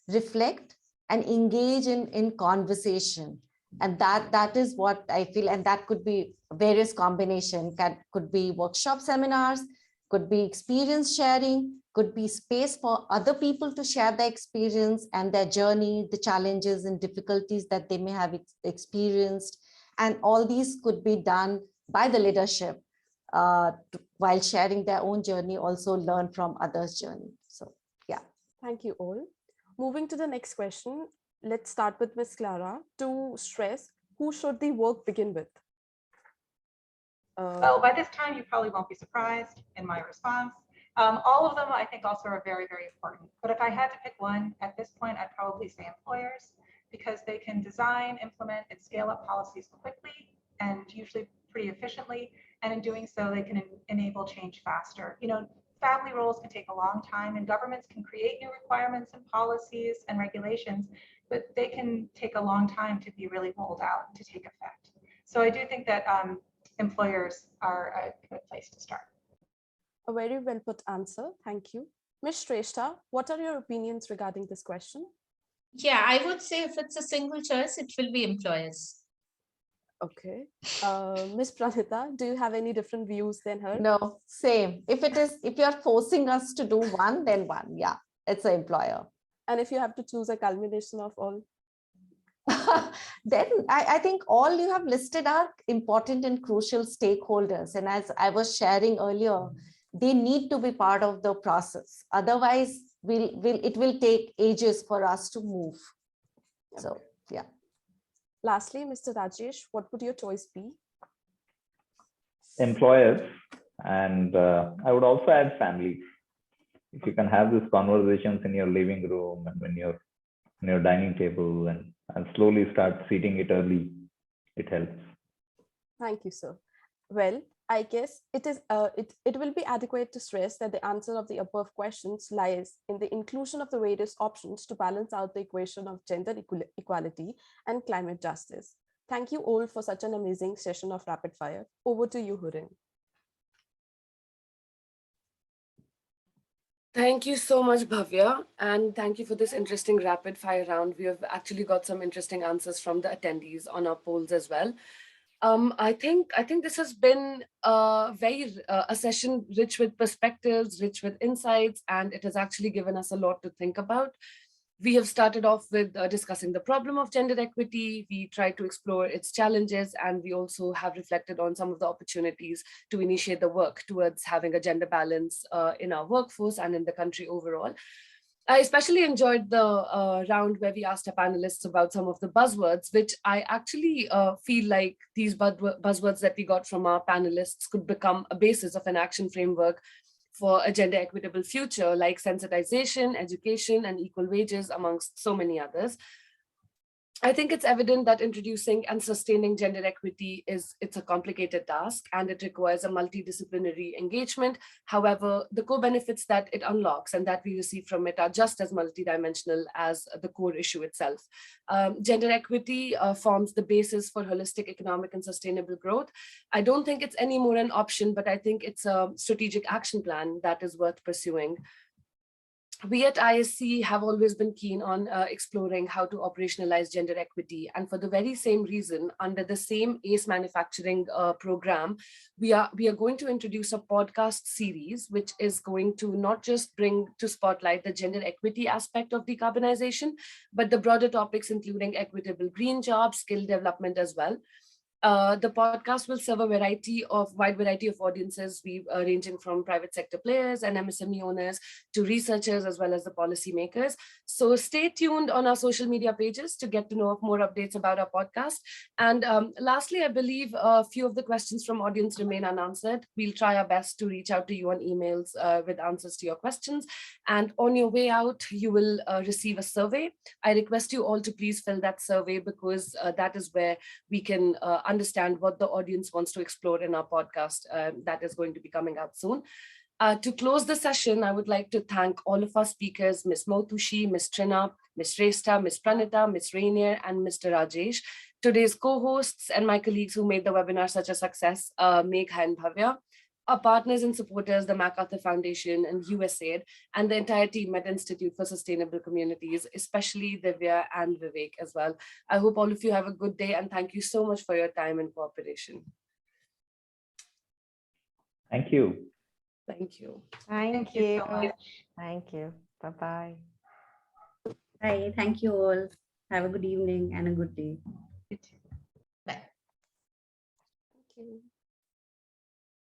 [SPEAKER 6] reflect, and engage in conversation. And that is what I feel, and that could be various combination, could be workshop seminars, could be experience sharing, could be space for other people to share their experience and their journey, the challenges and difficulties that they may have experienced. And all these could be done by the leadership while sharing their own journey, also learn from others' journey. So, yeah.
[SPEAKER 9] Thank you all. Moving to the next question, let's start with Ms. Clara to stress, who should the work begin with?
[SPEAKER 8] Well, by this time, you probably won't be surprised in my response. All of them, I think, also are very, very important. But if I had to pick one at this point, I'd probably say employers, because they can design, implement, and scale up policies quickly and usually pretty efficiently. And in doing so, they can enable change faster. You know, family roles can take a long time, and governments can create new requirements and policies and regulations, but they can take a long time to be really rolled out and to take effect. So I do think that employers are a good place to start.
[SPEAKER 9] A very well put answer. Thank you. Ms. Shrestha, what are your opinions regarding this question?
[SPEAKER 5] Yeah, I would say if it's a single choice, it will be employers.
[SPEAKER 9] Okay. Ms. Pranita, do you have any different views than her?
[SPEAKER 6] No, same. If you're forcing us to do one, then one. Yeah, it's an employer.
[SPEAKER 9] And if you have to choose a culmination of all?
[SPEAKER 6] Then I think all you have listed are important and crucial stakeholders. And as I was sharing earlier, they need to be part of the process. Otherwise, it will take ages for us to move. Okay. So, yeah.
[SPEAKER 9] Lastly, Mr. Rajesh, what would your choice be?
[SPEAKER 7] Employers, and I would also add families. If you can have these conversations in your living room and when you're on your dining table and slowly start seating it early, it helps.
[SPEAKER 9] Thank you, sir. Well, I guess it will be adequate to stress that the answer of the above questions lies in the inclusion of the various options to balance out the equation of gender equality and climate justice. Thank you all for such an amazing session of rapid fire. Over to you, Hurin.
[SPEAKER 2] Thank you so much, Bhavya. And thank you for this interesting rapid fire round. We have actually got some interesting answers from the attendees on our polls as well. I think this has been a session rich with perspectives, rich with insights, and it has actually given us a lot to think about. We have started off with discussing the problem of gender equity. We tried to explore its challenges, and we also have reflected on some of the opportunities to initiate the work towards having a gender balance in our workforce and in the country overall. I especially enjoyed the round where we asked our panelists about some of the buzzwords, which I actually feel like these buzzwords that we got from our panelists could become a basis of an action framework for a gender equitable future, like sensitization, education, and equal wages, amongst so many others. I think it's evident that introducing and sustaining gender equity it's a complicated task, and it requires a multidisciplinary engagement. However, the co-benefits that it unlocks and that we receive from it are just as multidimensional as the core issue itself. Gender equity forms the basis for holistic economic and sustainable growth. I don't think it's any more an option, but I think it's a strategic action plan that is worth pursuing. We at ISC have always been keen on exploring how to operationalize gender equity. And for the very same reason, under the same ACE manufacturing program, we are going to introduce a podcast series, which is going to not just bring to spotlight the gender equity aspect of decarbonization, but the broader topics, including equitable green jobs, skill development as well. The podcast will serve a wide variety of audiences, ranging from private sector players and MSME owners to researchers as well as the policymakers. So stay tuned on our social media pages to get to know more updates about our podcast. And lastly, I believe a few of the questions from audience remain unanswered. We'll try our best to reach out to you on emails with answers to your questions. And on your way out, you will receive a survey. I request you all to please fill that survey, because that is where we can understand what the audience wants to explore in our podcast that is going to be coming out soon. To close the session, I would like to thank all of our speakers, Ms. Motushi, Ms. Trina, Ms. Resta, Ms. Pranita, Ms. Rainier, and Mr. Rajesh. Today's co-hosts and my colleagues who made the webinar such a success, Megha and Bhavya. Our partners and supporters, the MacArthur Foundation and USAID, and the entire team at Institute for Sustainable Communities, especially Divya and Vivek as well. I hope all of you have a good day, and thank you so much for your time and cooperation.
[SPEAKER 7] Thank you.
[SPEAKER 2] Thank you.
[SPEAKER 6] Thank
[SPEAKER 8] you
[SPEAKER 6] you.
[SPEAKER 8] so much.
[SPEAKER 6] Thank you. Bye-bye.
[SPEAKER 1] Bye. Thank you all. Have a good evening and a good day.
[SPEAKER 8] You too.
[SPEAKER 5] Bye.
[SPEAKER 9] Thank you.